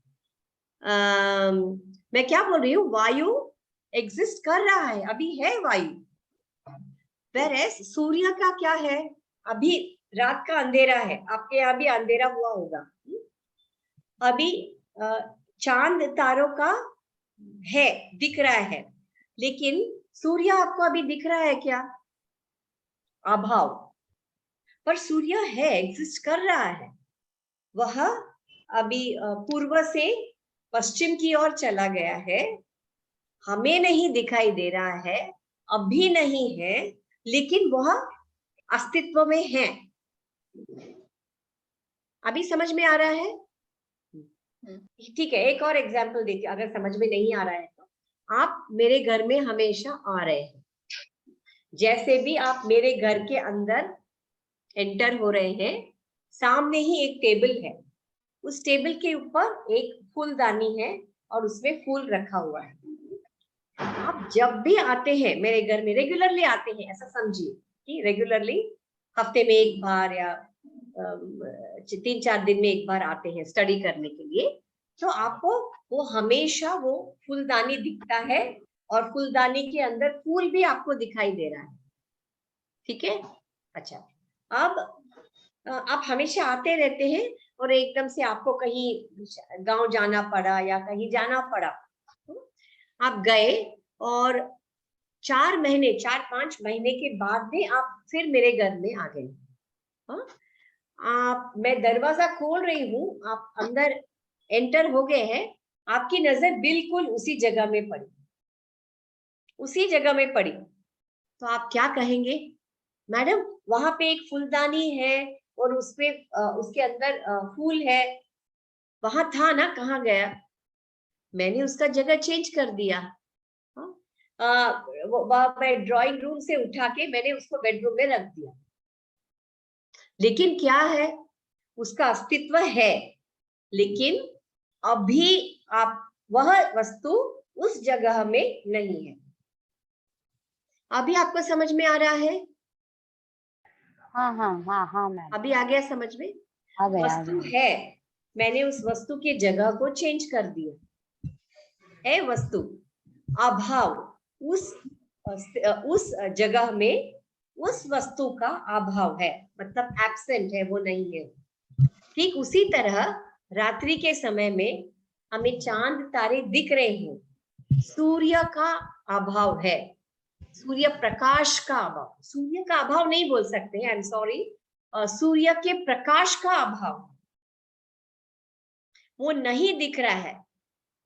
मैं क्या बोल रही हूँ, वायु एग्जिस्ट कर रहा है, अभी है वायु। Whereas सूर्य का क्या है, अभी रात का अंधेरा है, आपके यहाँ भी अंधेरा हुआ होगा। अभी चांद तारों का है, दिख रहा है, लेकिन सूर्य आपको अभी दिख रहा है क्या? अभाव। पर सूर्य है, एग्जिस्ट कर रहा है। वह अभी पूर्व से पश्चिम की ओर चला गया है, हमें नहीं दिखाई दे रहा है, अभी नहीं है, लेकिन वह अस्तित्व में है। अभी समझ में आ रहा है? ठीक है, एक और एग्जांपल देखिए, अगर समझ में नहीं आ रहा है तो। आप मेरे घर में हमेशा आ रहे हैं, जैसे भी आप मेरे घर के अंदर एंटर हो रहे हैं, सामने ही एक टेबल है, उस टेबल के ऊपर एक फूलदानी है और उसमें फूल रखा हुआ है। आप जब भी आते हैं मेरे घर में, रेगुलरली आते हैं, ऐसा समझिए कि रेगुलरली हफ्ते में एक बार या 3-4 दिन में एक बार आते हैं स्टडी करने के लिए, तो आपको वो हमेशा वो फूलदानी दिखता है और फूलदानी के अंदर फूल भी आपको दिखाई दे रहा है। ठीक है? अच्छा, अब आप हमेशा आते रहते हैं और एकदम से आपको कहीं गांव जाना पड़ा या कहीं जाना पड़ा, आप गए और 4-5 महीने के बाद में आप फिर मेरे घर में आ गए। आप, मैं दरवाजा खोल रही हूँ, आप अंदर एंटर हो गए हैं, आपकी नजर बिल्कुल उसी जगह में पड़ी, उसी जगह में पड़ी, तो आप क्या कहेंगे? मैडम वहां पे एक फूलदानी है और उसपे उसके अंदर फूल है, वहां था ना, कहाँ गया? मैंने उसका जगह चेंज कर दिया। मैं ड्राइंग रूम से उठा के मैंने उसको बेडरूम में रख दिया, लेकिन क्या है, उसका अस्तित्व है, लेकिन अभी आप, वह वस्तु उस जगह में नहीं है। अभी आपको समझ में आ रहा है? हाँ हाँ हाँ हाँ मैम, अभी आ गया समझ में? आ गया वस्तु है, मैंने उस वस्तु की जगह को चेंज कर दिया, है वस्तु। अभाव, उस जगह में उस वस्तु का अभाव है, मतलब एब्सेंट है, वो नहीं है। ठीक उसी तरह रात्रि के समय में हमें चांद तारे दिख रहे हैं, सूर्य का अभाव है, सूर्य प्रकाश का अभाव, सूर्य का अभाव नहीं बोल सकते हैं, आई एम सॉरी, सूर्य के प्रकाश का अभाव, वो नहीं दिख रहा है,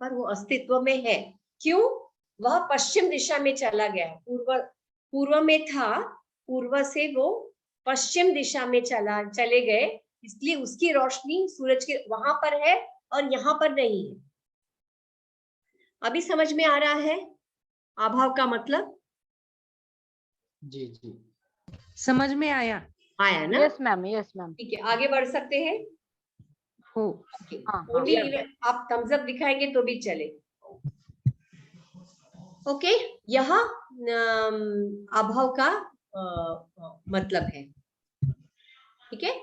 पर वो अस्तित्व में है। क्यों? वह पश्चिम दिशा में चला गया है, पूर्व में था, पूर्व से वो पश्चिम दिशा में चले गए, इसलिए उसकी रोशनी सूरज के वहां पर है और यहाँ पर नहीं है। अभी समझ में आ रहा है अभाव का मतलब? जी जी, समझ में आया। आया ना? Yes ma'am, yes ma'am. ठीक है, आगे बढ़ सकते हैं। हो हाँ, ओनली आप थम्स अप दिखाएंगे तो भी चले। ओके, यह अभाव का मतलब है। ठीक है,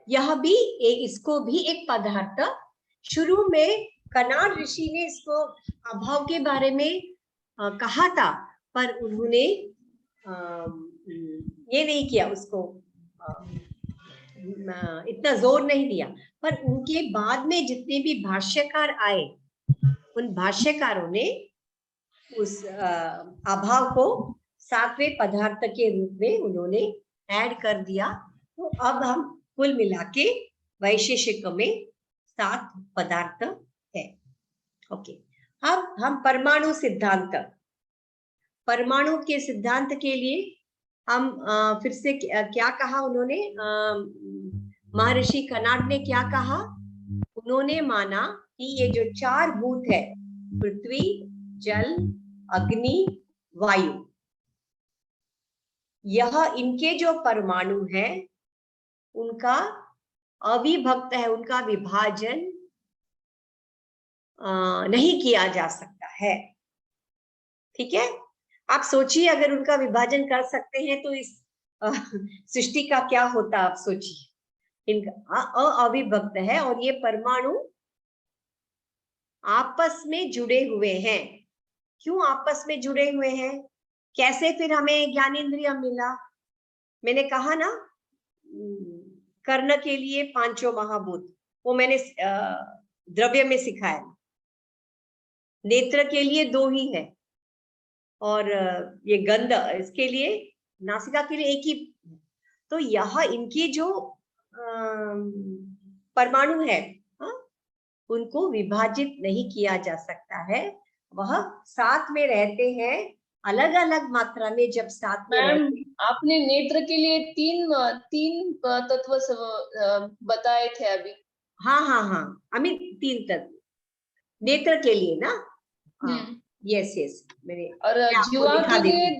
यह भी इसको भी एक पदार्थ, शुरू में कनाड ऋषि ने इसको अभाव के बारे में कहा था, पर उन्होंने ये नहीं किया उसको, इतना जोर नहीं दिया। पर उनके बाद में जितने भी भाष्यकार आए, उन भाष्यकारों ने उस अभाव को सातवें पदार्थ के रूप में उन्होंने ऐड कर दिया। तो अब हम कुल मिला के वैशेषिक में 7 पदार्थ है। ओके, अब हम परमाणु सिद्धांत, परमाणु के सिद्धांत के लिए हम फिर से क्या कहा उन्होंने, महर्षि कनाड ने क्या कहा, उन्होंने माना कि ये जो 4 भूत है, पृथ्वी, जल, अग्नि, वायु, यह इनके जो परमाणु है उनका अविभक्त है, उनका विभाजन नहीं किया जा सकता है। ठीक है, आप सोचिए अगर उनका विभाजन कर सकते हैं तो इस सृष्टि का क्या होता, आप सोचिए। इनका अविभक्त है और ये परमाणु आपस में जुड़े हुए हैं। क्यों आपस में जुड़े हुए हैं, कैसे फिर हमें ज्ञानेंद्रिय मिला? मैंने कहा ना, कर्ण के लिए 5 महाभूत, वो मैंने द्रव्य में सिखाया। नेत्र के लिए 2 ही है, और ये गंध, इसके लिए, नासिका के लिए 1 ही। तो यह इनकी जो परमाणु है, उनको विभाजित नहीं किया जा सकता है। वह साथ में रहते हैं, अलग अलग मात्रा में जब साथ में मैम, रहते। आपने नेत्र के लिए तीन तत्व बताए थे अभी। हाँ हाँ हाँ, अमित 3 तत्व नेत्र के लिए ना। यस यस, मैंने और जीवा के लिए देती।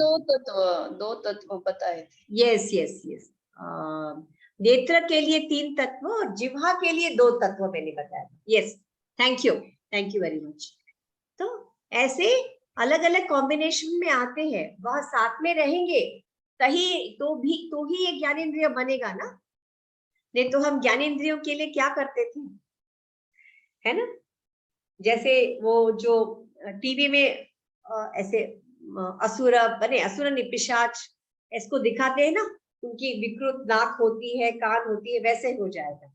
2 तत्व बताए थे। यस यस यस, नेत्र के लिए 3 तत्व और जिह्वा के लिए 2 तत्व मैंने बताया। Yes, thank you very much. तो ऐसे अलग अलग कॉम्बिनेशन में आते हैं, वह साथ में रहेंगे तो ही ये ज्ञानेंद्रिय बनेगा ना। नहीं तो हम ज्ञानेंद्रियों के लिए क्या करते थे, है ना? जैसे वो जो टीवी में ऐसे असुर बने, असुर निपिशाच, इसको दिखाते हैं ना, उनकी विकृत नाक होती है, कान होती है, वैसे हो जाएगा।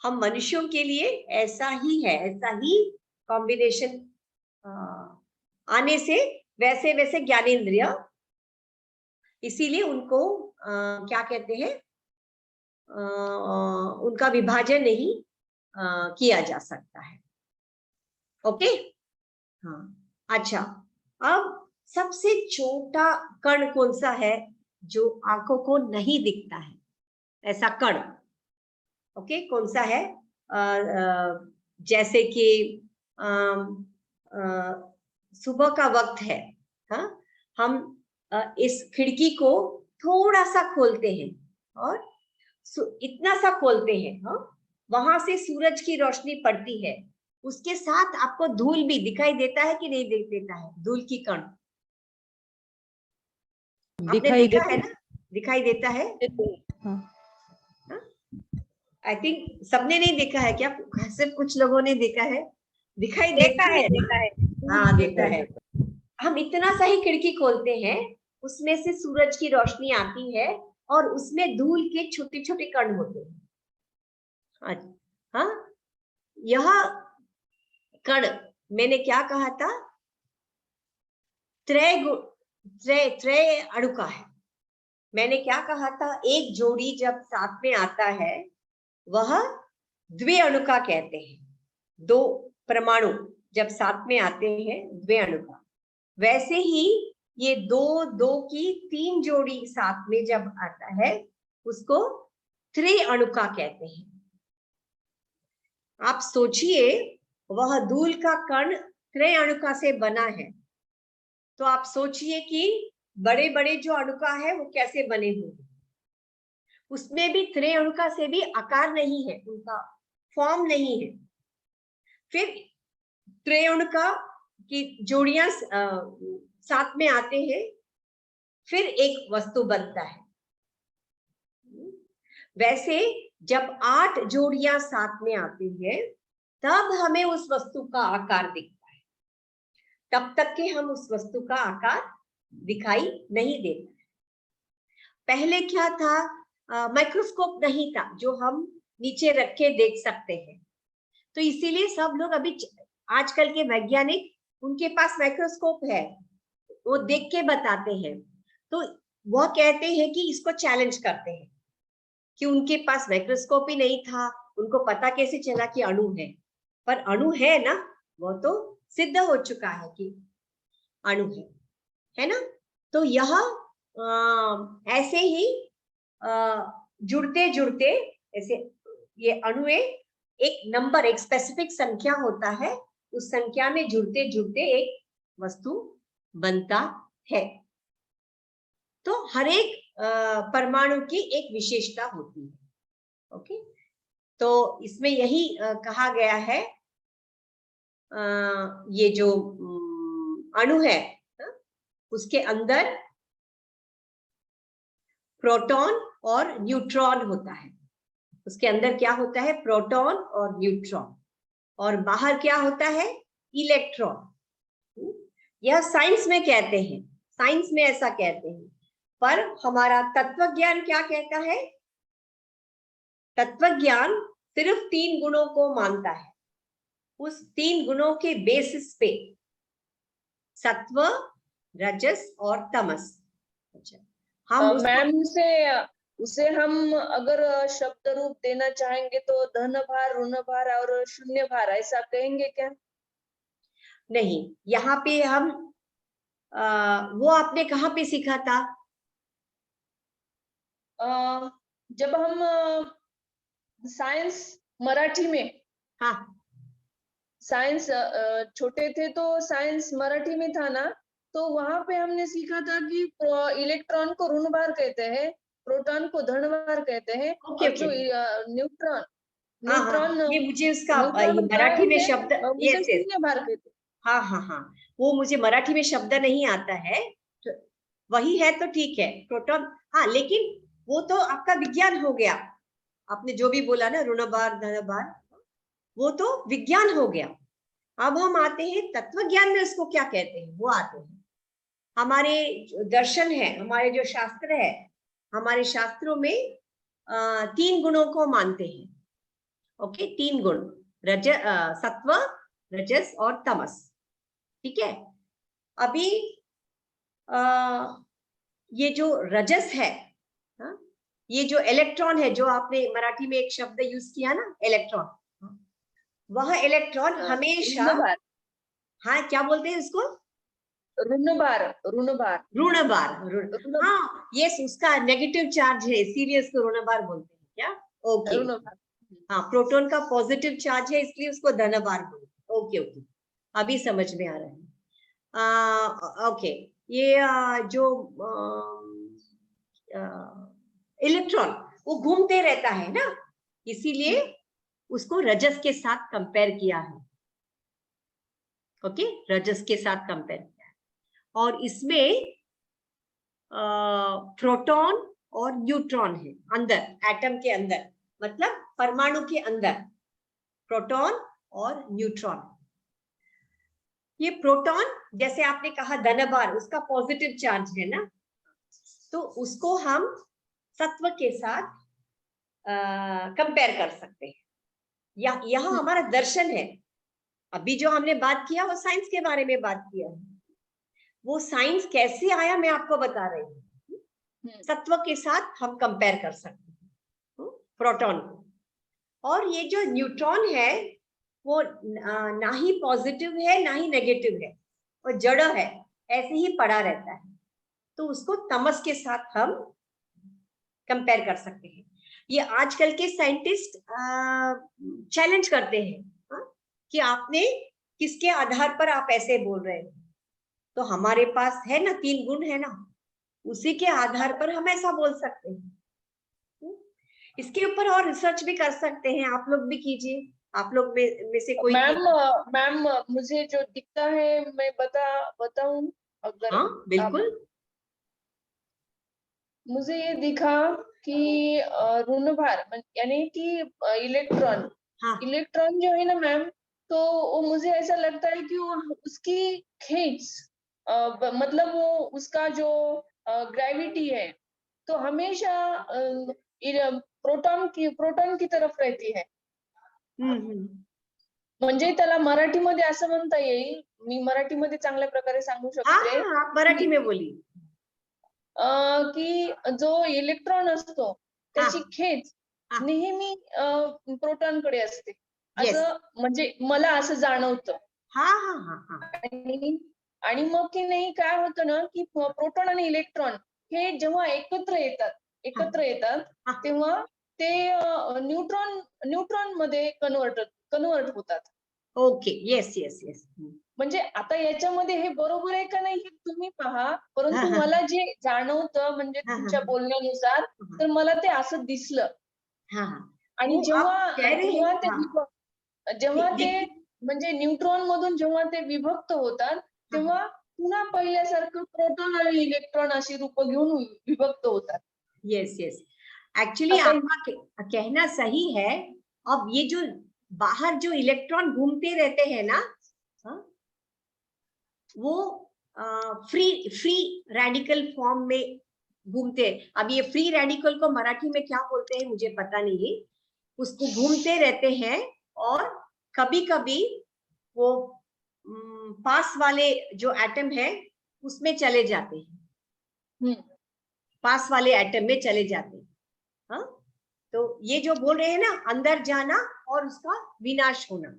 हम मनुष्यों के लिए ऐसा ही है, ऐसा ही कॉम्बिनेशन आने से वैसे वैसे ज्ञानेंद्रिय, इसीलिए उनको क्या कहते हैं, उनका विभाजन नहीं किया जा सकता है। ओके, हाँ, अच्छा। अब सबसे छोटा कण कौन सा है जो आंखों को नहीं दिखता है, ऐसा कण? ओके, कौन सा है? जैसे कि सुबह का वक्त है, हाँ, हम इस खिड़की को थोड़ा सा खोलते हैं और इतना सा खोलते हैं, हाँ, वहां से सूरज की रोशनी पड़ती है, उसके साथ आपको धूल भी दिखाई देता है कि नहीं देता है? धूल की कण दिखाई देता है ना, दिखाई देता है। आई थिंक सबने नहीं देखा है क्या, सिर्फ कुछ लोगों ने देखा है? दिखाई देता है। हाँ, देता है। हम इतना सा ही खिड़की खोलते हैं, उसमें से सूरज की रोशनी आती है और उसमें धूल के छोटे छोटे कण होते हैं। हाँ, यह कण मैंने क्या कहा था, त्रय अणु का है। मैंने क्या कहा था, एक जोड़ी जब साथ में आता है वह द्वि अणु का कहते हैं। 2 परमाणु जब साथ में आते हैं, द्वि अणु का। वैसे ही ये 2 की 3 जोड़ी साथ में जब आता है, उसको त्रि अणु का कहते हैं। आप सोचिए, वह धूल का कण त्रय अणुका से बना है, तो आप सोचिए कि बड़े बड़े जो अणुका है वो कैसे बने होंगे। उसमें भी त्रय अणुका से भी आकार नहीं है, उनका फॉर्म नहीं है। फिर त्रय अणुका की जोड़ियां साथ में आते हैं, फिर एक वस्तु बनता है। वैसे जब 8 जोड़ियां साथ में आती है, तब हमें उस वस्तु का आकार दिखता है। तब तक के हम उस वस्तु का आकार दिखाई नहीं देता। पहले क्या था, माइक्रोस्कोप नहीं था जो हम नीचे रख के देख सकते हैं, तो इसीलिए सब लोग अभी आजकल के वैज्ञानिक, उनके पास माइक्रोस्कोप है, वो देख के बताते हैं। तो वह कहते हैं कि इसको चैलेंज करते हैं कि उनके पास माइक्रोस्कोप ही नहीं था, उनको पता कैसे चला कि अणु है, पर अणु है ना, वो तो सिद्ध हो चुका है कि अणु है ना। तो यह ऐसे ही जुड़ते जुड़ते ऐसे ये अणु एक नंबर, एक स्पेसिफिक संख्या होता है, उस संख्या में जुड़ते जुड़ते एक वस्तु बनता है। तो हर एक परमाणु की एक विशेषता होती है। ओके, तो इसमें यही कहा गया है, ये जो अणु है उसके अंदर प्रोटॉन और न्यूट्रॉन होता है। उसके अंदर क्या होता है, प्रोटॉन और न्यूट्रॉन, और बाहर क्या होता है, इलेक्ट्रॉन। यह साइंस में कहते हैं, साइंस में ऐसा कहते हैं, पर हमारा तत्वज्ञान क्या कहता है, तत्वज्ञान सिर्फ 3 गुणों को मानता है। उस 3 गुणों के बेसिस पे, सत्व, रजस और तमस। अच्छा, हम मैम उसे हम अगर शब्द रूप देना चाहेंगे तो धन भार, ऋण भार और शून्य भार ऐसा कहेंगे क्या? नहीं, यहाँ पे हम वो आपने कहाँ पे सीखा था? जब हम साइंस मराठी में, हाँ, साइंस छोटे थे तो साइंस मराठी में था ना, तो वहां पे हमने सीखा था कि इलेक्ट्रॉन को ऋण भार कहते हैं, प्रोटॉन को धन भार कहते हैं, ओके, और जो न्यूट्रॉन ये मुझे उसका न्यूट्रॉन मराठी में शब्द, उसे यस, शून्य भार कहते हैं। हाँ, वो मुझे मराठी में शब्द नहीं आता है, तो वही है तो ठीक है, प्रोटॉन। हाँ, लेकिन वो तो आपका विज्ञान हो गया, आपने जो भी बोला ना, ऋण भार धन भार, वो तो विज्ञान हो गया। अब हम आते हैं तत्व ज्ञान में, उसको क्या कहते हैं वो आते हैं। हमारे दर्शन है, हमारे जो शास्त्र है, हमारे शास्त्रों में 3 गुणों को मानते हैं। ओके, 3 गुण, सत्व, रजस और तमस। ठीक है, अभी ये जो रजस है, ये जो इलेक्ट्रॉन है, जो आपने मराठी में एक शब्द यूज किया ना, इलेक्ट्रॉन, वह इलेक्ट्रॉन हमेशा, हाँ क्या बोलते हैं उसको, ऋण भार, हाँ, यस, उसका नेगेटिव चार्ज है, इसीलिए उसको ऋण भार बोलते हैं क्या? ओके, हाँ, प्रोटॉन का पॉजिटिव चार्ज है, इसलिए उसको धन भार बोलते हैं। ओके, अभी समझ में आ रहा है। ओके, ये जो इलेक्ट्रॉन वो घूमते रहता है ना, इसीलिए उसको रजस के साथ कंपेयर किया है। ओके, रजस के साथ कंपेयर किया है, और इसमें प्रोटॉन और न्यूट्रॉन है अंदर, एटम के अंदर, मतलब परमाणु के अंदर प्रोटॉन और न्यूट्रॉन। ये प्रोटॉन, जैसे आपने कहा धन भार, उसका पॉजिटिव चार्ज है ना, तो उसको हम सत्व के साथ कंपेयर कर सकते हैं। यह हमारा दर्शन है। अभी जो हमने बात किया वो साइंस के बारे में बात किया है, वो साइंस कैसे आया मैं आपको बता रही हूँ। सत्व के साथ हम कंपेयर कर सकते हैं प्रोटॉन को, और ये जो न्यूट्रॉन है वो ना ही पॉजिटिव है ना ही नेगेटिव है, वो जड़ है, ऐसे ही पड़ा रहता है, तो उसको तमस के साथ हम कंपेयर कर सकते हैं। ये आजकल के साइंटिस्ट चैलेंज करते हैं कि आपने किसके आधार पर आप ऐसे बोल रहे हो, तो हमारे पास है ना 3 गुण है ना, उसी के आधार पर हम ऐसा बोल सकते हैं। इसके ऊपर और रिसर्च भी कर सकते हैं, आप लोग भी कीजिए, आप लोग में से कोई। मैम मुझे जो दिखता है मैं बताऊं अगर? हाँ बिल्कुल, मुझे ये दिखा कि ऋण भार यानी कि इलेक्ट्रॉन, हाँ, इलेक्ट्रॉन जो है ना मैम, तो वो मुझे ऐसा लगता है कि वो उसकी खींच मतलब वो उसका जो ग्रेविटी है तो हमेशा प्रोटॉन की तरफ रहती है. म्हणजे त्याला मराठीमध्ये असं म्हणता येईल, मी मराठीमध्ये चांगल्या प्रकारे सांगू हाँ शकते हाँ, आप मराठी में बोलिए. की जो इलेक्ट्रॉन असतो त्याची खेच हा. नेहमी प्रोटॉन कडे असते Yes. असं म्हणजे मला असं जाणवतं. हाँ हाँ हाँ हाँ. आणि मग की नाही काय होतं ना की प्रोटॉन आणि इलेक्ट्रॉन हे जेव्हा एकत्र येतात हा. तेव्हा ते न्यूट्रॉन मध्ये कन्वर्ट होतात. Okay, yes yes yes. म्हणजे आता याच्यामध्ये हे बरोबर आहे का नाही हे तुम्ही पहा, परंतु हा. मला जे जाणवतं म्हणजे हा. तुमच्या बोलण्यानुसार तर मला ते असं दिसलं. हाँ हाँ. आणि वो आप कह रहे जेव्हा हैं, ते हाँ. जेव्हा ते देखिए, म्हणजे न्यूट्रॉन मधून जेव्हा ते विभक्त होतात तेव्हा पुन्हा पहिल्यासारखं प्रोटॉन आणि इलेक्ट्रॉन अशी रूप घेऊन विभक्त होतात. Yes yes. एक्चुअली आता आपका कहना सही है. अब ये जो बाहर जो इलेक्ट्रॉन घूमते रहते हैं ना, हाँ, वो फ्री रेडिकल फॉर्म में घूमते हैं. अब ये फ्री रेडिकल को मराठी में क्या बोलते हैं मुझे पता नहीं. उसको घूमते रहते हैं और कभी कभी वो पास वाले जो एटम है उसमें चले जाते हैं. पास वाले एटम में चले जाते हैं. हाँ, तो ये जो बोल रहे हैं ना, अंदर जाना और उसका विनाश होना,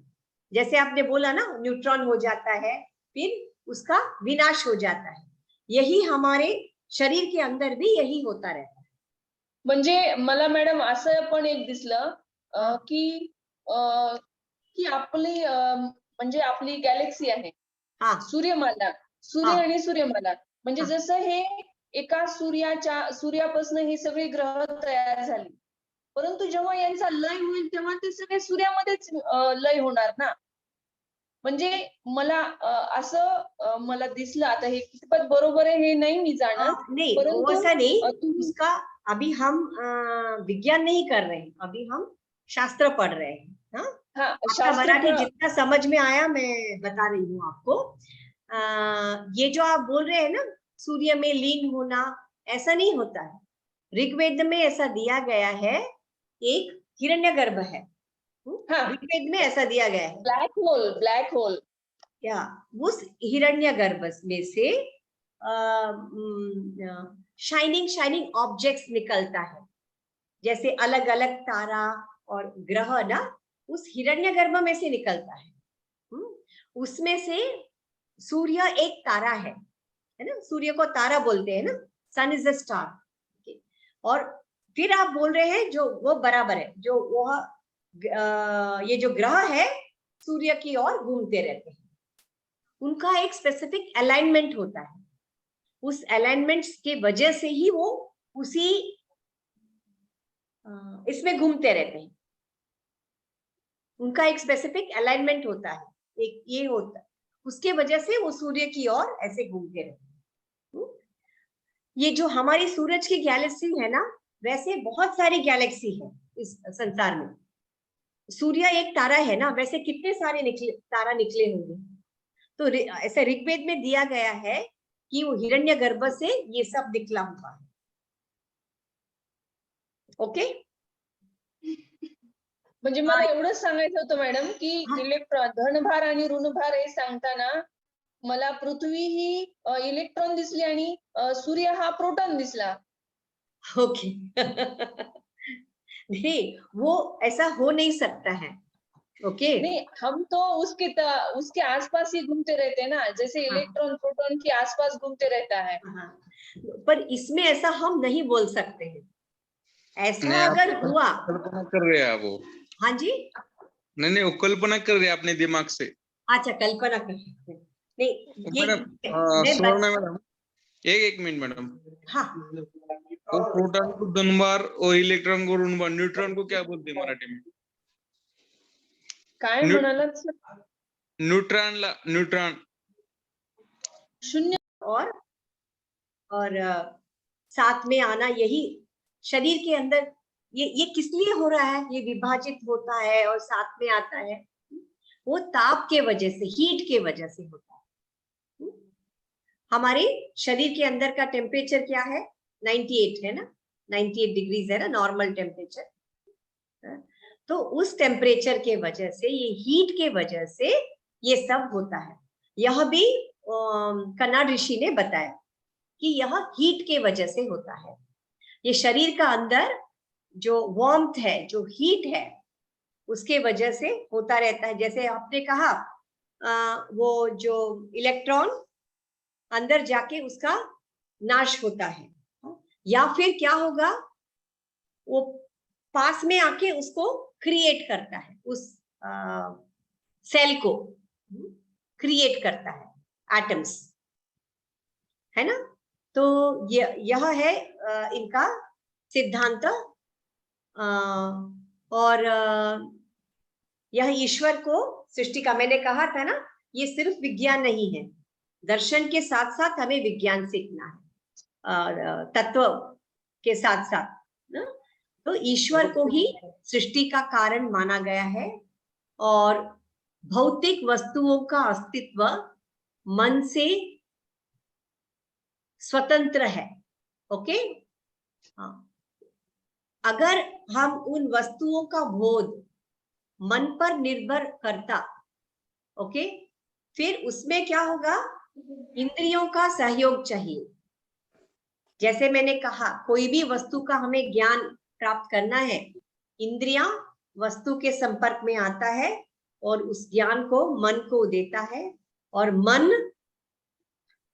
जैसे आपने बोला ना न्यूट्रॉन हो जाता है फिर उसका विनाश हो जाता है, यही हमारे शरीर के अंदर भी यही होता रहता है. म्हणजे मला मॅडम असं पण एक दिसलं की आपली म्हणजे आपली गॅलेक्सी आहे, हाँ सूर्य आणि सूर्यमाला म्हणजे जसं हे एका सूर्यापासून ही सगळी ग्रह तयार झाली, परंतु जेव्हा यांचा लय होईल तेव्हा ते सगळे सूर्यामध्येच लय होणार ना. म्हणजे मला असं मला दिसलं. आता हे कितपत बरोबर आहे हे नाही मी जाणत, नहीं परंतु वैसा नहीं. तुम्ही उसका अभी हम विज्ञान नहीं कर रहे हैं, अभी हम शास्त्र पढ़ रहे हैं. हाँ, आपका मराठी जितना समझ में आया मैं बता रही हूँ आपको. ये जो आप बोल रहे हैं ना सूर्य में लीन होना, ऐसा नहीं होता है. ऋग्वेद में ऐसा दिया गया है, एक हिरण्यगर्भ है. ऋग्वेद में ऐसा दिया गया है. ब्लैक होल क्या उस हिरण्यगर्भ में से शाइनिंग ऑब्जेक्ट्स निकलता है, जैसे अलग अलग तारा और ग्रह ना उस हिरण्यगर्भ में से निकलता है. उसमें से सूर्य एक तारा है ना, सूर्य को तारा बोलते हैं ना, सन इज अ स्टार. और फिर आप बोल रहे हैं जो वो बराबर है, जो वो ये जो ग्रह है सूर्य की ओर घूमते रहते हैं, उनका एक स्पेसिफिक अलाइनमेंट होता है. उस अलाइनमेंट्स के वजह से ही वो उसी इसमें घूमते रहते हैं. उनका एक स्पेसिफिक अलाइनमेंट होता है, एक ये होता है, उसके वजह से वो सूर्य की ओर ऐसे घूमते रहते हैं. ये जो हमारी सूरज की गैलेक्सी है ना, वैसे बहुत सारी गैलेक्सी है इस संसार में. सूर्य एक तारा है ना, वैसे कितने सारे तारा निकले होंगे. तो ऐसे ऋग्वेद में दिया गया है कि वो हिरण्यगर्भ से ये सब निकला हुआ है. ओके. म्हणजे मला एवढंच सांगायचं होतं मॅडम की इलेक्ट्रॉन धनभार आणि ऋणभार हे सांगताना मला पृथ्वी ही इलेक्ट्रॉन दिसली आणि सूर्य हा प्रोटॉन दिसला. ओके. नहीं, वो ऐसा हो नहीं सकता है. ओके. नहीं, हम तो उसके आसपास ही घूमते रहते हैं ना, जैसे इलेक्ट्रॉन प्रोटॉन के आसपास घूमते रहता है. पर इसमें ऐसा हम नहीं बोल सकते हैं. ऐसा अगर हुआ, कल्पना कर रहे हैं आप वो. हाँ जी, नहीं वो कल्पना कर रहे हैं अपने दिमाग से. अच्छा कल्पना कर सकते हैं. नहीं मैडम सुवर्ण मैडम एक मिनट मैडम. हाँ, वो प्रोटॉन को धनभार और इलेक्ट्रॉन को ऋणभार, न्यूट्रॉन को क्या बोलते हैं मराठी में? काय म्हणालात? न्यूट्रॉन शून्य और साथ में आना, यही शरीर के अंदर ये किस लिए हो रहा है, ये विभाजित होता है और साथ में आता है, वो ताप के वजह से, हीट के वजह से होता है. हमारे शरीर के अंदर का टेम्परेचर क्या है? 98 है ना, 98 डिग्रीज है ना नॉर्मल टेम्परेचर। तो उस टेम्परेचर के वजह से, ये हीट के वजह से ये सब होता है। यह भी कनॉड ऋषि ने बताया कि यह हीट के वजह से होता है। ये शरीर का अंदर जो वार्मथ है, जो हीट है, उसके वजह से होता रहता है। जैसे आपने कहा वो जो इलेक्ट्रॉन अंदर जाके उसका नाश होता है, या फिर क्या होगा, वो पास में आके उसको क्रिएट करता है, उस सेल को क्रिएट करता है, एटम्स, है ना। तो यह है इनका सिद्धांत। और यह ईश्वर को सृष्टि का, मैंने कहा था ना, ये सिर्फ विज्ञान नहीं है, दर्शन के साथ साथ हमें विज्ञान सीखना है, तत्व के साथ साथ ना। तो ईश्वर को ही सृष्टि का कारण माना गया है, और भौतिक वस्तुओं का अस्तित्व मन से स्वतंत्र है। ओके, हाँ, अगर हम उन वस्तुओं का बोध मन पर निर्भर करता, ओके, फिर उसमें क्या होगा, इंद्रियों का सहयोग चाहिए। जैसे मैंने कहा, कोई भी वस्तु का हमें ज्ञान प्राप्त करना है, इंद्रियां वस्तु के संपर्क में आता है और उस ज्ञान को मन को देता है, और मन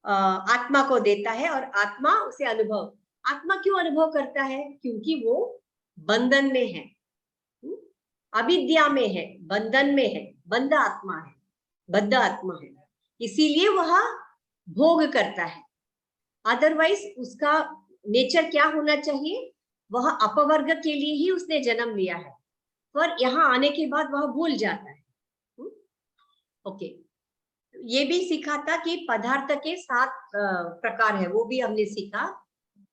आत्मा को देता है, और आत्मा उसे अनुभव, आत्मा क्यों अनुभव करता है? क्योंकि वो बंधन में है, अविद्या में है, बंधन में है, बंध आत्मा है, बद्ध आत्मा है, इसीलिए वह भोग करता है। अदरवाइज उसका नेचर क्या होना चाहिए? वह अपवर्ग के लिए ही उसने जन्म लिया है, पर यहाँ आने के बाद वह भूल जाता है। ओके, ये भी सीखा था कि पदार्थ के 7 प्रकार है, वो भी हमने सीखा।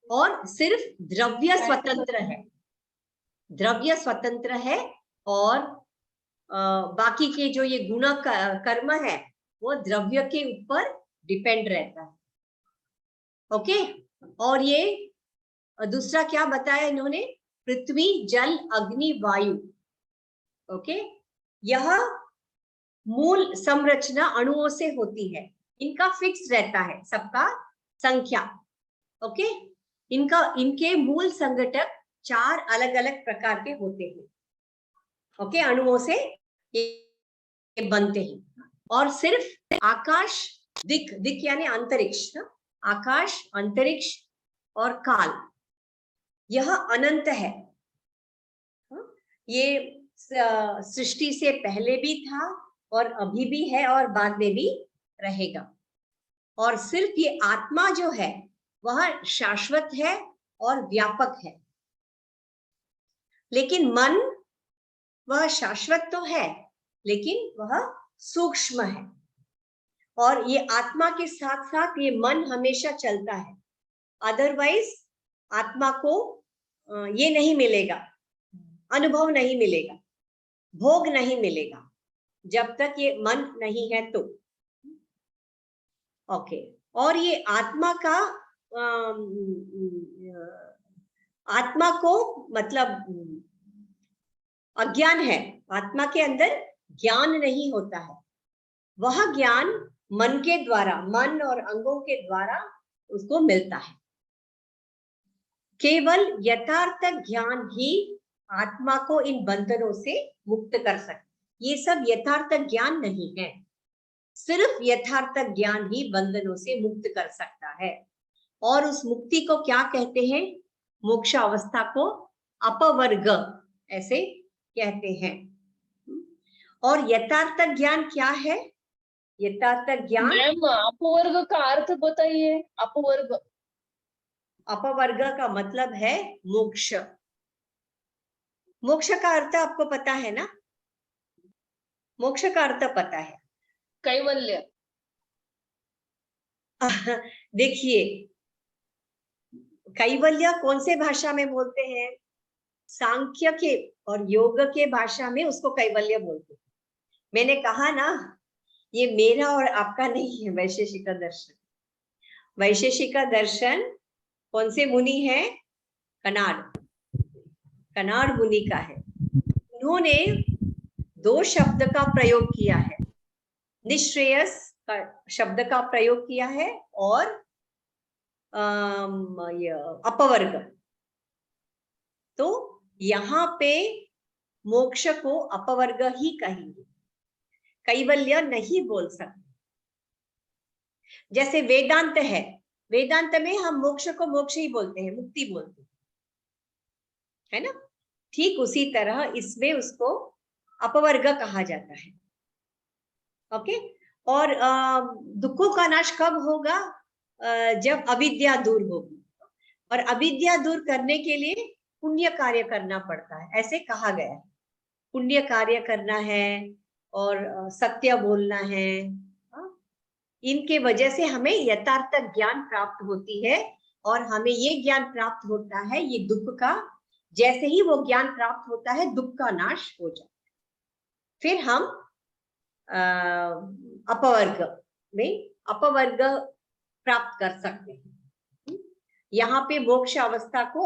और सिर्फ द्रव्य स्वतंत्र है, द्रव्य स्वतंत्र है, और बाकी के जो ये गुण कर्म है वो द्रव्य के ऊपर डिपेंड रहता है। ओके, और ये दूसरा क्या बताया इन्होंने? पृथ्वी, जल, अग्नि, वायु। ओके, यह मूल संरचना अणुओं से होती है, इनका फिक्स रहता है सबका संख्या। ओके, इनके मूल संघटक 4 अलग अलग प्रकार के होते हैं। ओके, अणुओं से ये बनते हैं। और सिर्फ आकाश, दिक यानी अंतरिक्ष, आकाश, अंतरिक्ष और काल, यह अनंत है। ये सृष्टि से पहले भी था और अभी भी है और बाद में भी रहेगा। और सिर्फ ये आत्मा जो है वह शाश्वत है और व्यापक है। लेकिन मन, वह शाश्वत तो है लेकिन वह सूक्ष्म है, और ये आत्मा के साथ साथ ये मन हमेशा चलता है। अदरवाइज आत्मा को ये नहीं मिलेगा, अनुभव नहीं मिलेगा, भोग नहीं मिलेगा, जब तक ये मन नहीं है तो। ओके, और ये आत्मा का आत्मा को मतलब अज्ञान है, आत्मा के अंदर ज्ञान नहीं होता है। वह ज्ञान मन के द्वारा, मन और अंगों के द्वारा उसको मिलता है। केवल यथार्थ ज्ञान ही आत्मा को इन बंधनों से मुक्त कर सकता। ये सब यथार्थ ज्ञान नहीं है, सिर्फ यथार्थ ज्ञान ही बंधनों से मुक्त कर सकता है। और उस मुक्ति को क्या कहते हैं? मोक्ष अवस्था को अपवर्ग ऐसे कहते हैं। और यथार्थ ज्ञान क्या है? यथार्थ ज्ञान, मैम अपवर्ग का अर्थ बताइए। अपवर्ग, अपवर्ग का मतलब है मोक्ष। मोक्ष का अर्थ आपको पता है ना? मोक्ष का अर्थ पता है? कैवल्य। देखिए, कैवल्य कौन से भाषा में बोलते हैं? सांख्य के और योग के भाषा में उसको कैवल्य बोलते हैं। मैंने कहा ना, ये मेरा और आपका नहीं है वैशेषिक दर्शन। वैशेषिका दर्शन कौन से मुनि है? कनाड मुनि का है। उन्होंने दो शब्द का प्रयोग किया है, निश्रेयस का शब्द का प्रयोग किया है और अपवर्ग। तो यहाँ पे मोक्ष को अपवर्ग ही कहेंगे, कैवल्य नहीं बोल सकते। जैसे वेदांत है, वेदांत में हम मोक्ष को मोक्ष ही बोलते हैं, मुक्ति बोलते हैं, है ना। ठीक उसी तरह इसमें उसको अपवर्ग कहा जाता है। ओके। और दुखों का नाश कब होगा? जब अविद्या दूर होगी, और अविद्या दूर करने के लिए पुण्य कार्य करना पड़ता है, ऐसे कहा गया है। पुण्य कार्य करना है और सत्य बोलना है। इनके वजह से हमें यथार्थ ज्ञान प्राप्त होती है, और हमें ये ज्ञान प्राप्त होता है, ये दुख का, जैसे ही वो ज्ञान प्राप्त होता है दुख का नाश हो जाता है। फिर हम अपवर्ग में अपवर्ग प्राप्त कर सकते हैं। यहाँ पे मोक्ष अवस्था को